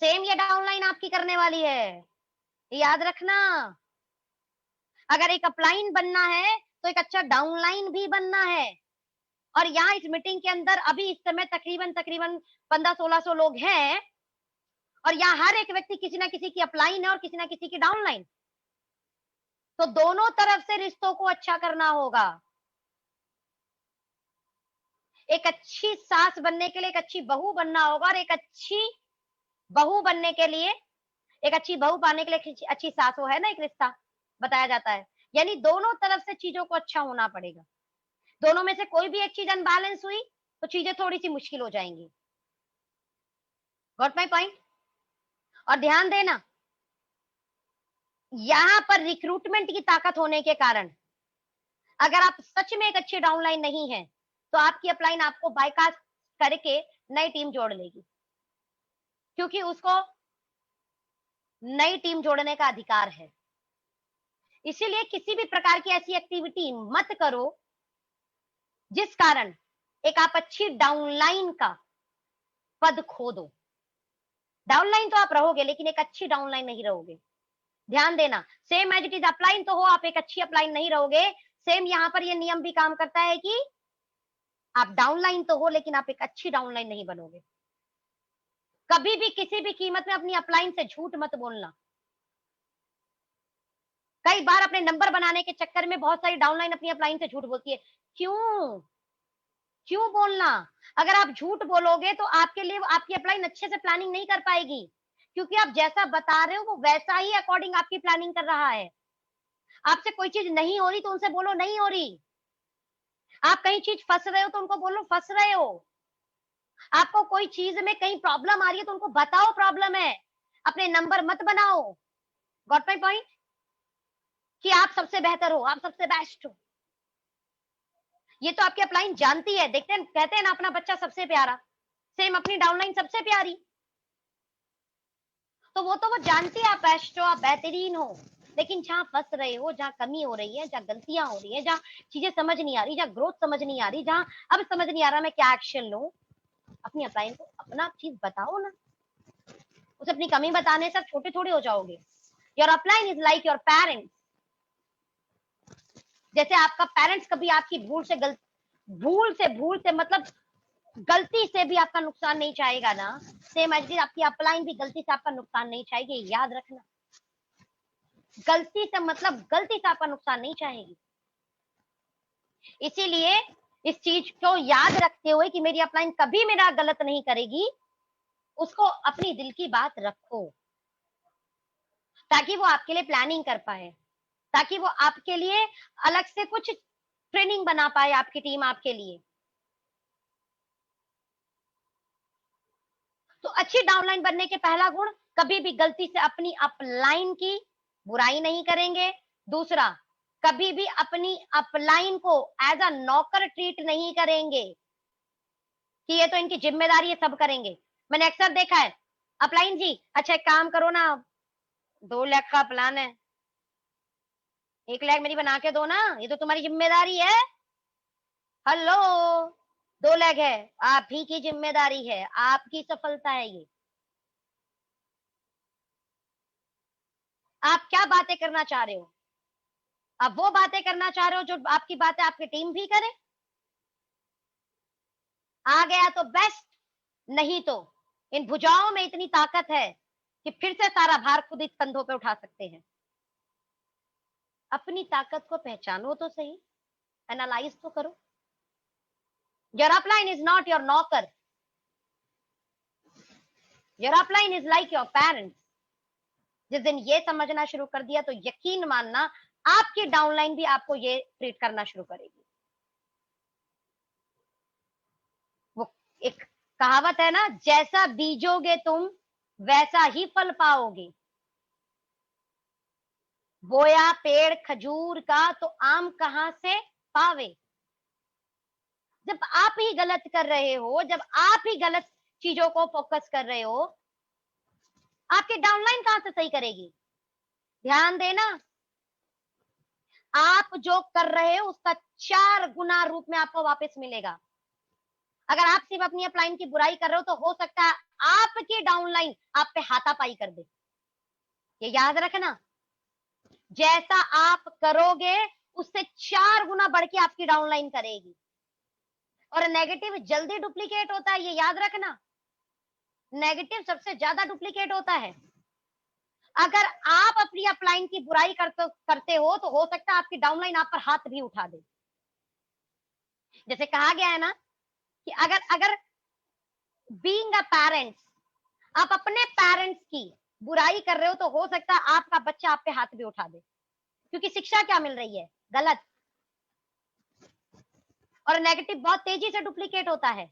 सेम ये डाउनलाइन आपकी करने वाली है, याद रखना। अगर एक अपलाइन बनना है तो एक अच्छा डाउनलाइन भी बनना है। और यहाँ इस मीटिंग के अंदर अभी इस समय तकरीबन तकरीबन 1500-1600 लोग हैं, और यहाँ हर एक व्यक्ति किसी ना किसी की अपलाइन है और किसी ना किसी की डाउनलाइन। तो दोनों तरफ से रिश्तों को अच्छा करना होगा। एक अच्छी सास बनने के लिए एक अच्छी बहू बनना होगा, और एक अच्छी बहू बनने के लिए, एक अच्छी बहू पाने के लिए अच्छी सास, वो है ना एक रिश्ता बताया जाता है। यानी दोनों तरफ से चीजों को अच्छा होना पड़ेगा। दोनों में से कोई भी एक चीज अनबैलेंस हुई तो चीजें थोड़ी सी मुश्किल हो जाएंगी। Got my point? और ध्यान देना, यहां पर रिक्रूटमेंट की ताकत होने के कारण अगर आप सच में एक अच्छी डाउनलाइन नहीं है तो आपकी अपलाइन आपको बाईकास्ट करके नई टीम जोड़ लेगी, क्योंकि उसको नई टीम जोड़ने का अधिकार है। इसीलिए किसी भी प्रकार की ऐसी एक्टिविटी मत करो जिस कारण एक आप अच्छी डाउनलाइन का पद खो दो। डाउनलाइन तो आप रहोगे, लेकिन एक अच्छी डाउनलाइन नहीं रहोगे। ध्यान देना, same as it is upline तो हो, आप एक अच्छी अपलाइन नहीं रहोगे। सेम यहां पर ये नियम भी काम करता है कि आप डाउनलाइन तो हो, लेकिन आप एक अच्छी डाउनलाइन नहीं बनोगे। कभी भी किसी भी कीमत में अपनी अपलाइन से झूठ मत बोलना। कई बार अपने नंबर बनाने के चक्कर में बहुत सारी डाउनलाइन अपनी अपलाइन से झूठ बोलती है। क्यों क्यों बोलना? अगर आप झूठ बोलोगे तो आपके लिए आपकी अपलाइन अच्छे से प्लानिंग नहीं कर पाएगी, क्योंकि आप जैसा बता रहे हो वो वैसा ही अकॉर्डिंग आपकी प्लानिंग कर रहा है। आपसे कोई चीज नहीं हो रही तो उनसे बोलो नहीं हो रही। आप कहीं चीज फंस रहे हो तो उनको बोलो फंस रहे हो। आपको कोई चीज में कहीं प्रॉब्लम आ रही है तो उनको बताओ प्रॉब्लम है। अपने नंबर मत बनाओ। Got my point? कि आप सबसे बेहतर हो, आप सबसे बेस्ट हो। ये तो आपकी अपलाइन जानती है। देखते हैं, कहते हैं ना अपना बच्चा सबसे प्यारा, सेम अपनी डाउनलाइन सबसे प्यारी। तो वो जानती है आप बेस्ट हो, आप बेहतरीन हो। लेकिन जहां फंस रहे हो, जहां कमी हो रही है, जहां गलतियां हो रही है, जहां चीजें समझ नहीं आ रही, जहां ग्रोथ समझ नहीं आ रही, जहां अब समझ नहीं आ रहा मैं क्या एक्शन लूं, अपनी अपलाइन को अपना चीज बताओ ना। उसे अपनी कमी बताने से छोटे थोड़े हो जाओगे। Your upline is like your parents. जैसे आपका पेरेंट्स कभी आपकी भूल से मतलब गलती से भी आपका नुकसान नहीं चाहेगा ना, सेम एज आपकी अपलाइन भी गलती से आपका नुकसान नहीं चाहेगी। याद रखना, गलती से मतलब गलती से आपका नुकसान नहीं चाहेगी। इसीलिए इस चीज को याद रखते हुए कि मेरी अपलाइन कभी मेरा गलत नहीं करेगी, उसको अपनी दिल की बात रखो, ताकि वो आपके लिए प्लानिंग कर पाए, ताकि वो आपके लिए अलग से कुछ ट्रेनिंग बना पाए, आपकी टीम आपके लिए। तो अच्छी डाउनलाइन बनने के पहला गुण, कभी भी गलती से अपनी अपलाइन की बुराई नहीं करेंगे। दूसरा, कभी भी अपनी अपलाइन को एज अ नौकर ट्रीट नहीं करेंगे कि ये तो इनकी जिम्मेदारी है, सब करेंगे। मैंने अक्सर देखा है, अपलाइन जी अच्छा एक काम करो ना, 2 लाख का प्लान है, 1 लाख मेरी बना के दो ना, ये तो तुम्हारी जिम्मेदारी है। हेलो, 2 लाख है, आप ही की जिम्मेदारी है, आपकी सफलता है ये। आप क्या बातें करना चाह रहे हो? आप वो बातें करना चाह रहे हो जो आपकी बातें आपकी टीम भी करे। आ गया तो बेस्ट, नहीं तो इन भुजाओं में इतनी ताकत है कि फिर से सारा भार खुद इस कंधों पे उठा सकते हैं। अपनी ताकत को पहचानो तो सही, एनालाइज तो करो। Your upline is not your नौकर, your upline is like your parents. जिस दिन ये समझना शुरू कर दिया तो यकीन मानना आपकी डाउनलाइन भी आपको ये ट्रीट करना शुरू करेगी। वो एक कहावत है ना, जैसा बीजोगे तुम वैसा ही फल पाओगे। बोया पेड़ खजूर का तो आम कहां से पावे। जब आप ही गलत कर रहे हो, जब आप ही गलत चीजों को फोकस कर रहे हो, आपकी डाउनलाइन कहां से सही करेगी? ध्यान देना, आप जो कर रहे हो उसका 4 गुना रूप में आपको वापस मिलेगा। अगर आप सिर्फ अपनी अपलाइन की बुराई कर रहे हो तो हो सकता है आपकी डाउनलाइन आप पे हाथापाई कर दे। ये याद रखना, जैसा आप करोगे उससे 4 गुना बढ़ के आपकी डाउनलाइन करेगी। और नेगेटिव जल्दी डुप्लीकेट होता है, ये याद रखना। नेगेटिव सबसे ज्यादा डुप्लीकेट होता है। अगर आप अपनी अपलाइन की बुराई करते हो तो हो सकता है आपकी डाउनलाइन आप पर हाथ भी उठा दे। जैसे कहा गया है ना कि अगर अगर बीइंग अ पेरेंट्स, आप अपने पेरेंट्स की बुराई कर रहे हो तो हो सकता है आपका बच्चा आप पे हाथ भी उठा दे, क्योंकि शिक्षा क्या मिल रही है? गलत। और नेगेटिव बहुत तेजी से डुप्लीकेट होता है।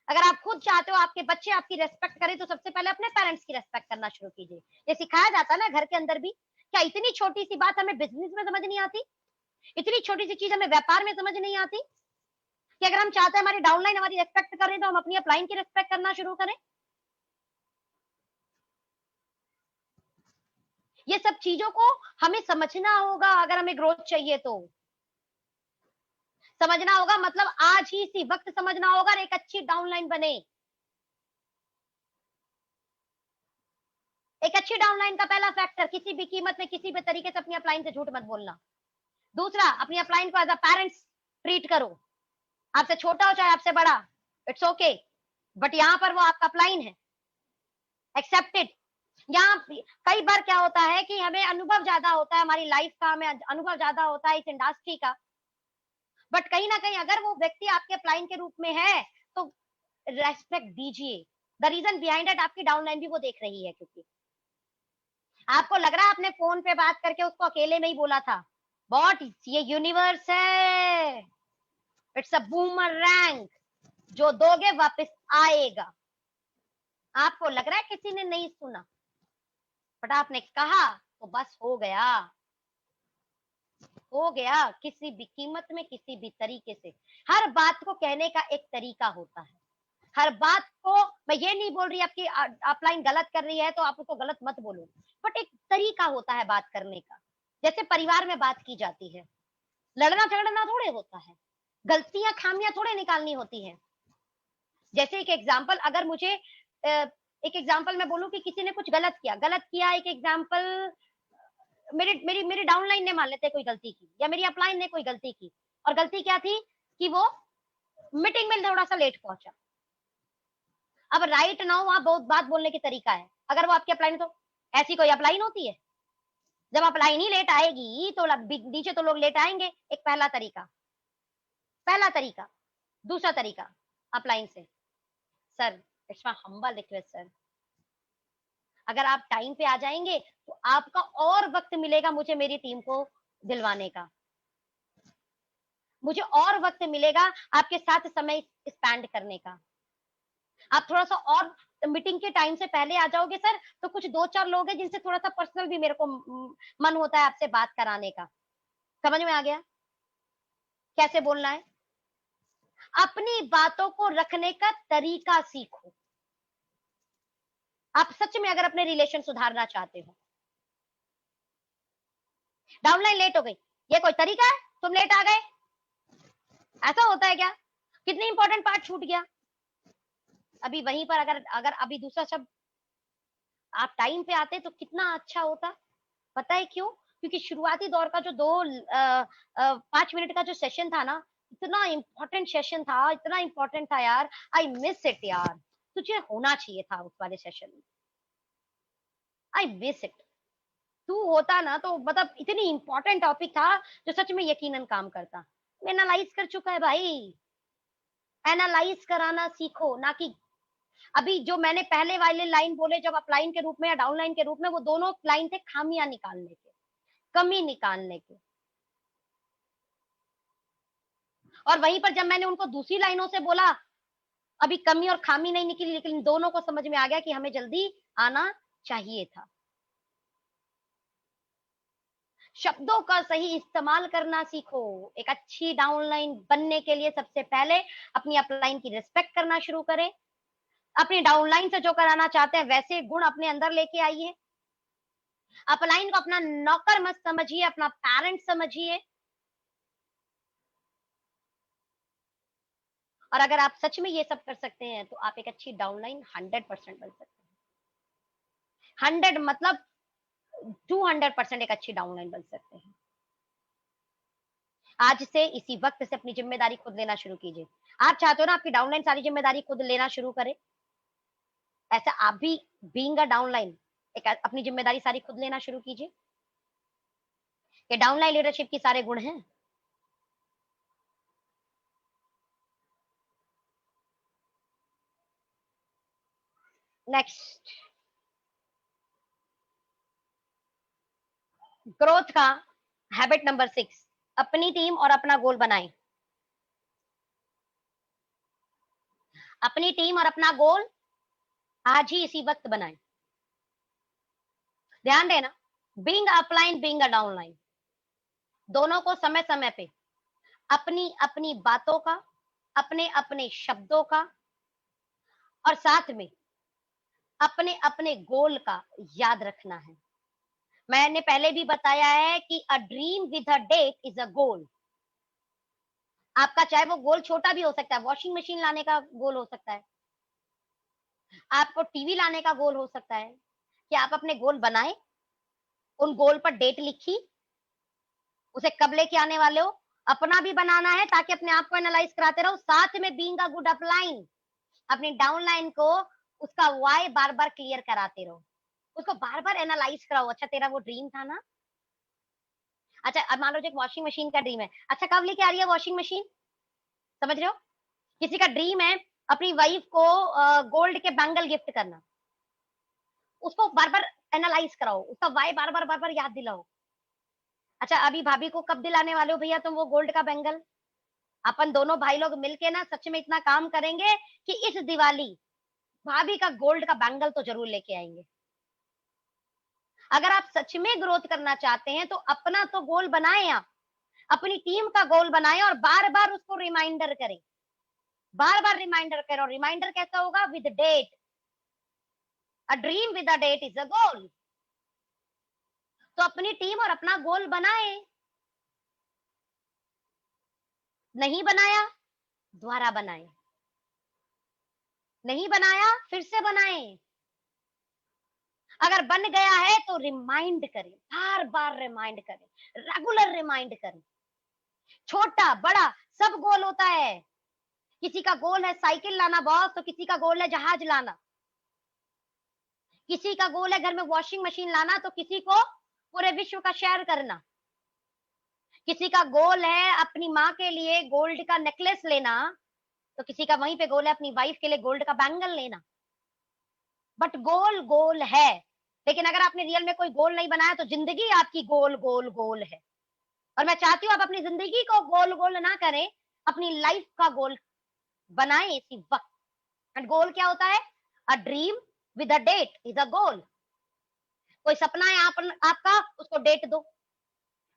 अगर आप खुद चाहते हो आपके बच्चे आपकी रेस्पेक्ट करें तो सबसे पहले अपने पेरेंट्स की रेस्पेक्ट करना शुरू कीजिए। ये सिखाया जाता है ना घर के अंदर भी। क्या इतनी छोटी सी बात हमें बिजनेस में समझ नहीं आती? इतनी छोटी सी चीज हमें व्यापार में समझ नहीं आती कि अगर हम चाहते हैं हमारी डाउनलाइन हमारी रेस्पेक्ट करें तो हम अपनी अपलाइन की रेस्पेक्ट करना शुरू करें? ये सब चीजों को हमें समझना होगा अगर हमें ग्रोथ चाहिए तो। समझना होगा मतलब आज ही इसी वक्त समझना होगा और एक अच्छी डाउनलाइन बने। एक अच्छी डाउनलाइन का पहला फैक्टर, किसी भी कीमत में किसी भी तरीके से अपनी अपलाइन से झूठ मत बोलना। दूसरा, अपनी अपलाइन को एज अ पेरेंट्स ट्रीट करो। आपसे छोटा हो चाहे आपसे बड़ा, इट्स ओके, बट यहां पर वो आपका अपलाइन है, एक्सेप्टेड। यहाँ कई बार क्या होता है कि हमें अनुभव ज्यादा होता है हमारी लाइफ का, हमें अनुभव ज्यादा होता है इस इंडस्ट्री का, बट कहीं ना कहीं अगर वो व्यक्ति आपके अपलाइन के रूप में है तो रेस्पेक्ट दीजिए। द रीजन बिहाइंड इट आपकी डाउनलाइन भी वो देख रही है, क्योंकि आपको लग रहा है आपने फोन पे बात करके उसको अकेले में ही बोला था, बट ये यूनिवर्स है, इट्स अ बूमरैंग, जो दोगे वापस आएगा। आपको लग रहा है किसी ने नहीं सुना, बट आपने कहा तो बस हो गया, हो गया। किसी भी कीमत में किसी भी तरीके से हर बात को कहने का एक तरीका होता है। हर बात को, मैं ये नहीं बोल रही आपकी अपलाइन गलत कर रही है तो आप उसको गलत मत बोलो, बट एक तरीका होता है बात करने का। जैसे परिवार में बात की जाती है, लड़ना झगड़ना थोड़े होता है, गलतियां खामियां थोड़े निकालनी होती है। जैसे एक एग्जाम्पल, अगर मुझे एक एग्जाम्पल मैं बोलूं कि किसी ने कुछ गलत किया, एक एग्जाम्पल, मेरी मेरी मेरी डाउनलाइन ने मान लेते कोई गलती की, या मेरी अपलाइन ने कोई गलती की, और गलती क्या थी कि वो मीटिंग में थोड़ा सा लेट पहुंचा। अब राइट नाउ वहां बहुत बात बोलने की तरीका है। अगर वो आपकी अपलाइन, तो ऐसी कोई अपलाइन होती है? जब अपलाइन ही लेट आएगी तो नीचे तो लोग लेट आएंगे। एक पहला तरीका, पहला तरीका। दूसरा तरीका अपलाइन से, sir it's my humble request sir, अगर आप टाइम पे आ जाएंगे तो आपका और वक्त मिलेगा मुझे मेरी टीम को दिलवाने का, मुझे और वक्त मिलेगा आपके साथ समय स्पेंड करने का। आप थोड़ा सा और मीटिंग के टाइम से पहले आ जाओगे सर तो कुछ 2-4 लोग हैं जिनसे थोड़ा सा पर्सनल भी मेरे को मन होता है आपसे बात कराने का। समझ में आ गया कैसे बोलना है? अपनी बातों को रखने का तरीका सीखो। आप सच में अगर अपने रिलेशन सुधारना चाहते हो, डाउनलाइन लेट हो गई, ये कोई तरीका है? तुम लेट आ गए, ऐसा होता है क्या? कितनी इंपॉर्टेंट पार्ट छूट गया। अभी वहीं पर अगर अगर अभी दूसरा शब्द आप टाइम पे आते तो कितना अच्छा होता। पता है क्यों? क्योंकि शुरुआती दौर का जो 5 मिनट का जो सेशन था ना, इतना इंपॉर्टेंट सेशन था, इतना इंपॉर्टेंट था यार। आई मिस इट यार, तुझे होना चाहिए था उस वाले सेशन में। आई मिस इट, तू होता ना तो मतलब इतनी इंपॉर्टेंट टॉपिक था जो सच में यकीनन काम करता। एनालाइज कर चुका है भाई, एनालाइज कराना सीखो, ना कि अभी जो मैंने पहले वाले लाइन बोले जब अपलाइन के रूप में या डाउनलाइन के रूप में, वो दोनों लाइन थे खामियां निकालने के, कमी निकालने के। और वहीं पर जब मैंने उनको दूसरी लाइनों से बोला, अभी कमी और खामी नहीं निकली, लेकिन दोनों को समझ में आ गया कि हमें जल्दी आना चाहिए था। शब्दों का सही इस्तेमाल करना सीखो। एक अच्छी डाउनलाइन बनने के लिए सबसे पहले अपनी अपलाइन की रिस्पेक्ट करना शुरू करें। अपनी डाउनलाइन से जो कराना चाहते हैं वैसे गुण अपने अंदर लेके आइए। अपलाइन को अपना नौकर मत समझिए, अपना पेरेंट समझिए। और अगर आप सच में ये सब कर सकते हैं तो आप एक अच्छी डाउनलाइन 100% बन सकते हैं। 100 मतलब 200% एक अच्छी डाउनलाइन बन सकते हैं। आज से इसी वक्त से अपनी जिम्मेदारी खुद लेना शुरू कीजिए। आप चाहते हो ना आपकी डाउनलाइन सारी जिम्मेदारी खुद लेना शुरू करे, ऐसा आप भी बीइंग अ डाउनलाइन एक अपनी जिम्मेदारी सारी खुद लेना शुरू कीजिए। ये डाउनलाइन लीडरशिप की सारे गुण हैं। नेक्स्ट, ग्रोथ का हैबिट नंबर 6, अपनी टीम और अपना गोल बनाएं। अपनी टीम और अपना गोल आज ही इसी वक्त बनाएं। ध्यान देना, being upline being a downline, दोनों को समय समय पे अपनी अपनी बातों का, अपने अपने शब्दों का और साथ में अपने अपने गोल का याद रखना है। मैंने पहले भी बताया है कि a dream with a date is a goal. आपका चाहे वो गोल छोटा भी हो सकता है, वॉशिंग मशीन लाने का गोल हो सकता है, आपको टीवी लाने का गोल हो सकता है, कि आप अपने गोल बनाए, उन गोल पर डेट लिखी, उसे कब लेके आने वाले हो, अपना भी बनाना है ताकि अपने आप को एनालाइज कराते रहो, साथ में बीइंग अ गुड अपलाइन अपनी डाउनलाइन को उसका वाई बार बार क्लियर कराते रहो, उसको बार बार एनालाइज कराओ। अच्छा तेरा वो ड्रीम था ना, अच्छा अब मान लो जो वॉशिंग मशीन का ड्रीम है, अच्छा कब लेके आ रही है वॉशिंग मशीन, समझ रहे हो? किसी का ड्रीम है अपनी वाइफ को गोल्ड के बैंगल गिफ्ट करना, उसको बार बार एनालाइज कराओ, उसका वाई बार बार याद दिलाओ। अच्छा अभी भाभी को कब दिलाने वाले हो भैया तुम वो गोल्ड का बैंगल? अपन दोनों भाई लोग मिलके ना सच में इतना काम करेंगे कि इस दिवाली भाभी का गोल्ड का बैंगल तो जरूर लेके आएंगे। अगर आप सच में ग्रोथ करना चाहते हैं तो अपना तो गोल बनाएं, आप अपनी टीम का गोल बनाएं और बार बार उसको रिमाइंडर करें, बार बार रिमाइंडर करें। और रिमाइंडर कैसा होगा? With date, a dream with a date is a goal. तो अपनी टीम और अपना गोल बनाए, नहीं बनाया दोबारा बनाए, नहीं बनाया फिर से बनाए, अगर बन गया है तो रिमाइंड करें, बार बार रिमाइंड करें, रेगुलर रिमाइंड करें। छोटा बड़ा सब गोल होता है, किसी का गोल है साइकिल लाना बॉस, तो किसी का गोल है जहाज लाना, किसी का गोल है घर में वॉशिंग मशीन लाना, तो किसी को पूरे विश्व का शेयर करना, किसी का गोल है अपनी माँ के लिए गोल्ड का नेकलेस लेना, तो किसी का वहीं पे गोल है अपनी वाइफ के लिए गोल्ड का बैंगल लेना। बट गोल गोल है, लेकिन अगर आपने रियल में कोई गोल नहीं बनाया तो जिंदगी आपकी गोल गोल गोल है। और मैं चाहती हूँ आप अपनी जिंदगी को गोल गोल ना करें, अपनी लाइफ का गोल बनाएं इसी वक्त। एंड गोल क्या होता है? A dream with a date is a goal. कोई सपना है आपका, उसको डेट दो।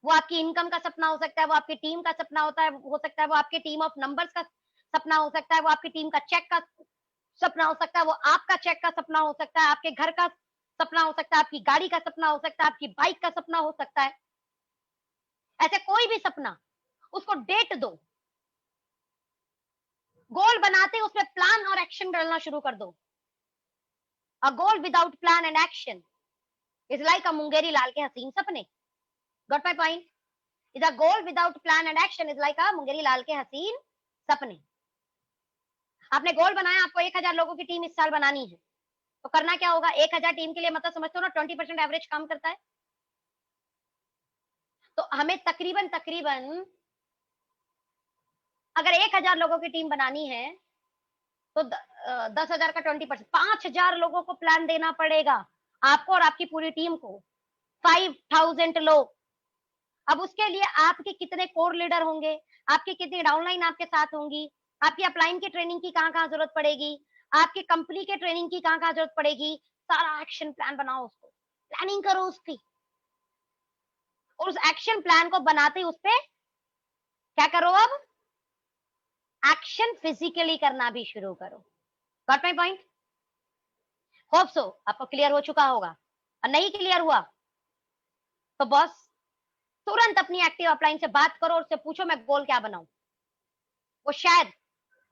वो आपकी इनकम का सपना हो सकता है, वो आपकी टीम का सपना होता है, हो सकता है वो आपकी टीम ऑफ नंबर्स का सपना हो सकता है, वो आपकी टीम का चेक का सपना हो सकता है, वो आपका चेक का सपना हो सकता है, आपके घर का सपना हो सकता है, आपकी गाड़ी का सपना हो सकता है, आपकी बाइक का सपना हो सकता है। ऐसे कोई भी सपना, उसको डेट दो, गोल बनाते उसमें प्लान और एक्शन डालना शुरू कर दो। A goal without plan and action is like a Mungeri Lal के हसीन सपने। Got my point? Is a goal without plan and action is like a Mungeri Lal के हसीन सपने। आपने गोल बनाया, आपको 1000 लोगों की टीम इस साल बनानी है, तो करना क्या होगा? 1000 टीम के लिए मतलब समझते हो ना 20% एवरेज काम करता है। तो हमें तकरीबन तकरीबन अगर 1000 लोगों की टीम बनानी है तो 10,000 का 20%, 5,000 लोगों को प्लान देना पड़ेगा आपको और आपकी पूरी टीम को, 5,000 लोग। अब उसके लिए आपके कितने कोर लीडर होंगे, आपकी कितनी डाउनलाइन आपके साथ होंगी, आपकी अपलाइन की ट्रेनिंग की कहाँ कहाँ जरूरत पड़ेगी, आपकी कंपनी के ट्रेनिंग की कहाँ कहाँ जरूरत पड़ेगी, सारा एक्शन प्लान बनाओ, उसको प्लानिंग करो उसकी। और उस एक्शन प्लान को बनाते ही उस पर क्या करो? अब एक्शन फिजिकली करना भी शुरू करो। Got my point? Hope so आपको क्लियर हो चुका होगा। और नहीं क्लियर हुआ तो बॉस तुरंत अपनी एक्टिव अपलाइन से बात करो और उससे पूछो मैं गोल क्या बनाऊं। वो शायद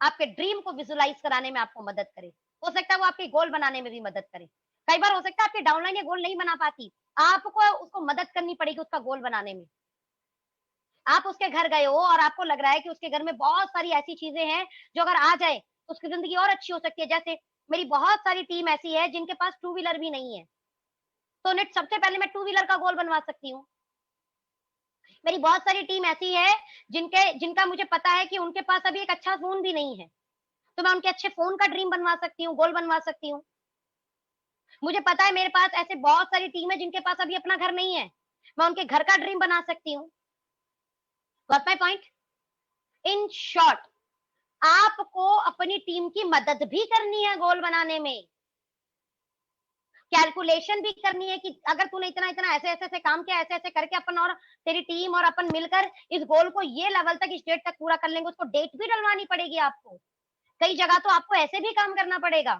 आपके ड्रीम को विजुलाइज कराने में आपको मदद करे। हो सकता है वो आपके गोल बनाने में भी मदद करे। कई बार हो सकता है आपकी डाउनलाइन ये गोल नहीं बना पाती, आपको उसको मदद करनी पड़ेगी उसका गोल बनाने में। आप उसके घर गए हो और आपको लग रहा है कि उसके घर में बहुत सारी ऐसी चीजें हैं जो अगर आ जाए तो उसकी जिंदगी और अच्छी हो सकती है। जैसे मेरी बहुत सारी टीम ऐसी है जिनके पास टू व्हीलर भी नहीं है, तो नेट सबसे पहले मैं टू व्हीलर का गोल बनवा सकती हूँ। मेरी बहुत सारी टीम ऐसी है जिनका मुझे पता है कि उनके पास अभी एक अच्छा फोन भी नहीं है, तो मैं उनके अच्छे फोन का ड्रीम बनवा सकती हूँ, गोल बनवा सकती हूँ। मुझे पता है मेरे पास ऐसे बहुत सारी टीम है जिनके पास अभी अपना घर नहीं है, मैं उनके घर का ड्रीम बना सकती हूँ। Got my point? In short, आपको अपनी टीम की मदद भी करनी है गोल बनाने में, कैलकुलेशन भी करनी है कि अगर तूने इतना इतना ऐसे ऐसे ऐसे काम किया, ऐसे ऐसे करके अपन और तेरी टीम और अपन मिलकर इस गोल को ये लेवल तक, इस डेट तक पूरा कर लेंगे। उसको डेट भी डलवानी पड़ेगी आपको, कई जगह तो आपको ऐसे भी काम करना पड़ेगा।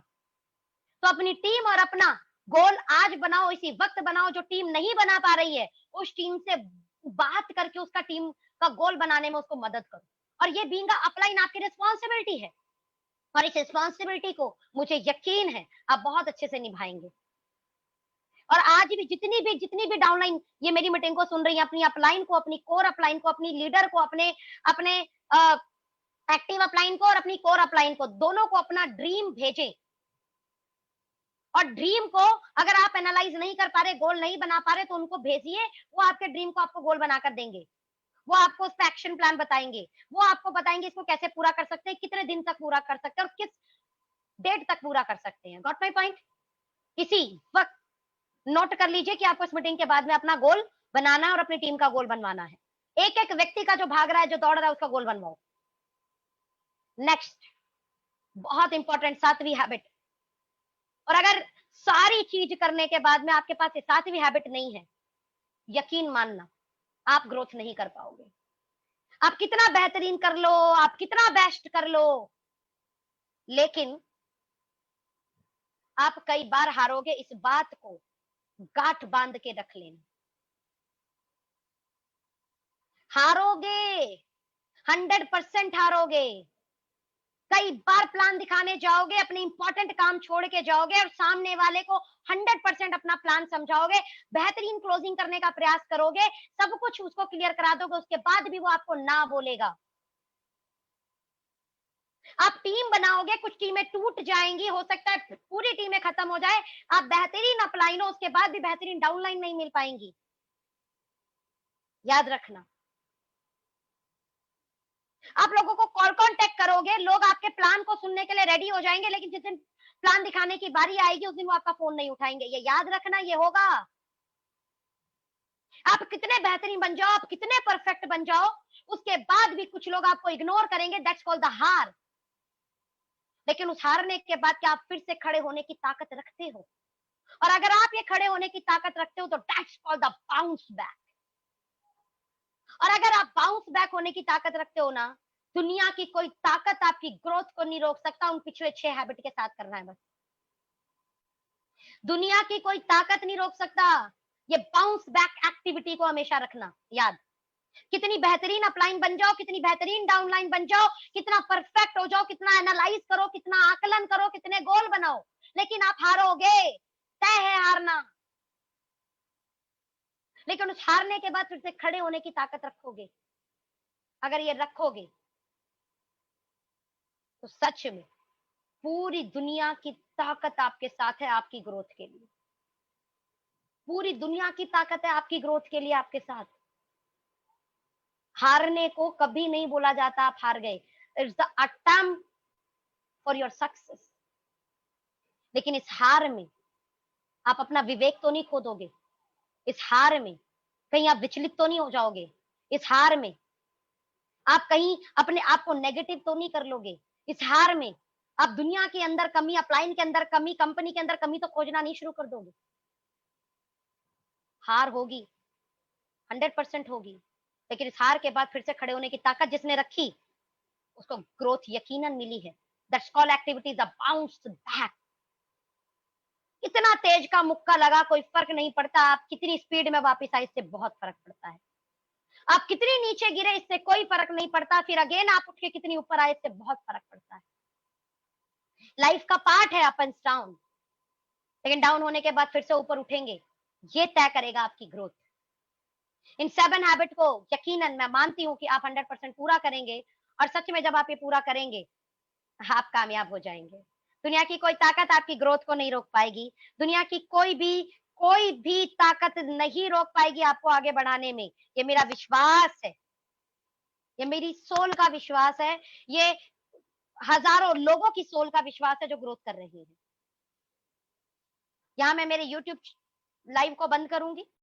तो अपनी टीम और अपना गोल आज बनाओ, इसी वक्त बनाओ। जो टीम नहीं बना पा रही है उस टीम से बात करके उसका टीम का गोल बनाने में उसको मदद करो। और ये बीइंग अपलाइन आपकी रिस्पॉन्सिबिलिटी है, और इस रिस्पॉन्सिबिलिटी को मुझे यकीन है आप बहुत अच्छे से निभाएंगे। और आज भी जितनी भी डाउनलाइन ये मेरी मीटिंग को सुन रही है, अपनी अपलाइन को, अपनी कोर अपलाइन को, अपनी लीडर को, अपने अपने एक्टिव अपलाइन को और अपनी कोर अपलाइन को, दोनों को अपना ड्रीम भेजें। और ड्रीम को अगर आप एनालाइज नहीं कर पा रहे, गोल नहीं बना पा रहे, तो उनको भेजिए, वो आपके ड्रीम को आपको गोल बनाकर देंगे। वो आपको उस पर एक्शन प्लान बताएंगे, वो आपको बताएंगे इसको कैसे पूरा कर सकते हैं, कितने दिन तक पूरा कर सकते हैं और किस डेट तक पूरा कर सकते हैं। Got my point? इसी वक्त नोट कर लीजिए कि आपको इस मीटिंग के बाद में अपना गोल बनाना है और अपनी टीम का गोल बनवाना है। एक एक व्यक्ति का जो भाग रहा है, जो दौड़ रहा है, उसका गोल बनवाओ। नेक्स्ट, बहुत इंपॉर्टेंट, सातवीं हैबिट। और अगर सारी चीज करने के बाद में आपके पास ये सातवीं हैबिट नहीं है, यकीन मानना आप ग्रोथ नहीं कर पाओगे। आप कितना बेहतरीन कर लो, आप कितना बेस्ट कर लो, लेकिन आप कई बार हारोगे। इस बात को गांठ बांध के रख लेना, हारोगे, 100% हारोगे। कई बार प्लान दिखाने जाओगे, अपने इंपॉर्टेंट काम छोड़ के जाओगे और सामने वाले को 100% अपना प्लान समझाओगे, बेहतरीन क्लोजिंग करने का प्रयास करोगे, सब कुछ उसको क्लियर करा दोगे, उसके बाद भी वो आपको ना बोलेगा। आप टीम बनाओगे, कुछ टीमें टूट जाएंगी, हो सकता है पूरी टीमें खत्म हो जाए, आप बेहतरीन अपलाइन हो, उसके बाद भी बेहतरीन डाउनलाइन नहीं मिल पाएंगी। याद रखना, आप लोगों को कॉल कॉन्टेक्ट करोगे, लोग आपके प्लान को सुनने के लिए रेडी हो जाएंगे, लेकिन जिस दिन प्लान दिखाने की बारी आएगी उस दिन वो आपका फोन नहीं उठाएंगे। ये याद रखना, ये होगा। आप कितने बेहतरीन बन जाओ, आप कितने परफेक्ट बन जाओ, उसके बाद भी कुछ लोग आपको इग्नोर करेंगे। दैट्स कॉल्ड द हार। लेकिन उस हारने के बाद क्या आप फिर से खड़े होने की ताकत रखते हो? और अगर आप ये खड़े होने की ताकत रखते हो तो that's called the bounce back. और अगर आप बाउंस बैक होने की ताकत रखते हो ना, दुनिया की कोई ताकत आपकी ग्रोथ को नहीं रोक सकता। उन पिछले 6 हैबिट के साथ करना है बस। दुनिया की कोई ताकत नहीं रोक सकता। ये बाउंस बैक एक्टिविटी को हमेशा रखना याद। कितनी बेहतरीन अपलाइन बन जाओ, कितनी बेहतरीन डाउनलाइन बन जाओ, कितना परफेक्ट हो जाओ, कितना एनालाइज करो, कितना आकलन करो, कितने गोल बनाओ, लेकिन आप हारोगे, तय है हारना। लेकिन उस हारने के बाद फिर से खड़े होने की ताकत रखोगे। अगर ये रखोगे तो सच में पूरी दुनिया की ताकत आपके साथ है, आपकी ग्रोथ के लिए। पूरी दुनिया की ताकत है आपकी ग्रोथ के लिए, आपके साथ। हारने को कभी नहीं बोला जाता आप हार गए। It's the attempt for your success. लेकिन इस हार में आप अपना विवेक तो नहीं खो दोगे। इस हार में कहीं आप विचलित तो नहीं हो जाओगे। इस हार में आप कहीं अपने आप को नेगेटिव तो नहीं कर लोगे। इस हार में आप दुनिया के अंदर कमी, अपलाइन के अंदर कमी, कंपनी के अंदर कमी तो खोजना नहीं शुरू कर दोगे। हार होगी, 100% होगी, लेकिन इस हार के बाद फिर से खड़े होने की ताकत जिसने रखी उसको ग्रोथ यकीनन मिली है। That's called activities a bounce back. इतना तेज का मुक्का लगा, कोई फर्क नहीं पड़ता आप कितनी स्पीड में वापस आए, इससे बहुत फर्क पड़ता है। आप कितनी नीचे गिरे इससे कोई फर्क नहीं पड़ता, फिर अगेन आप उठ के कितनी ऊपर आए इससे बहुत फर्क पड़ता है। लाइफ का पार्ट है अप एंड डाउन, लेकिन डाउन होने के बाद फिर से ऊपर उठेंगे, ये तय करेगा आपकी ग्रोथ। इन 7 हैबिट को यकीनन मैं मानती हूँ कि आप 100% पूरा करेंगे, और सच में जब आप ये पूरा करेंगे, आप कामयाब हो जाएंगे। दुनिया की कोई ताकत आपकी ग्रोथ को नहीं रोक पाएगी। दुनिया की कोई भी ताकत नहीं रोक पाएगी आपको आगे बढ़ाने में। ये मेरा विश्वास है, ये मेरी सोल का विश्वास है, ये हजारों लोगों की सोल का विश्वास है जो ग्रोथ कर रही है। यहाँ मैं मेरे यूट्यूब लाइव को बंद करूंगी।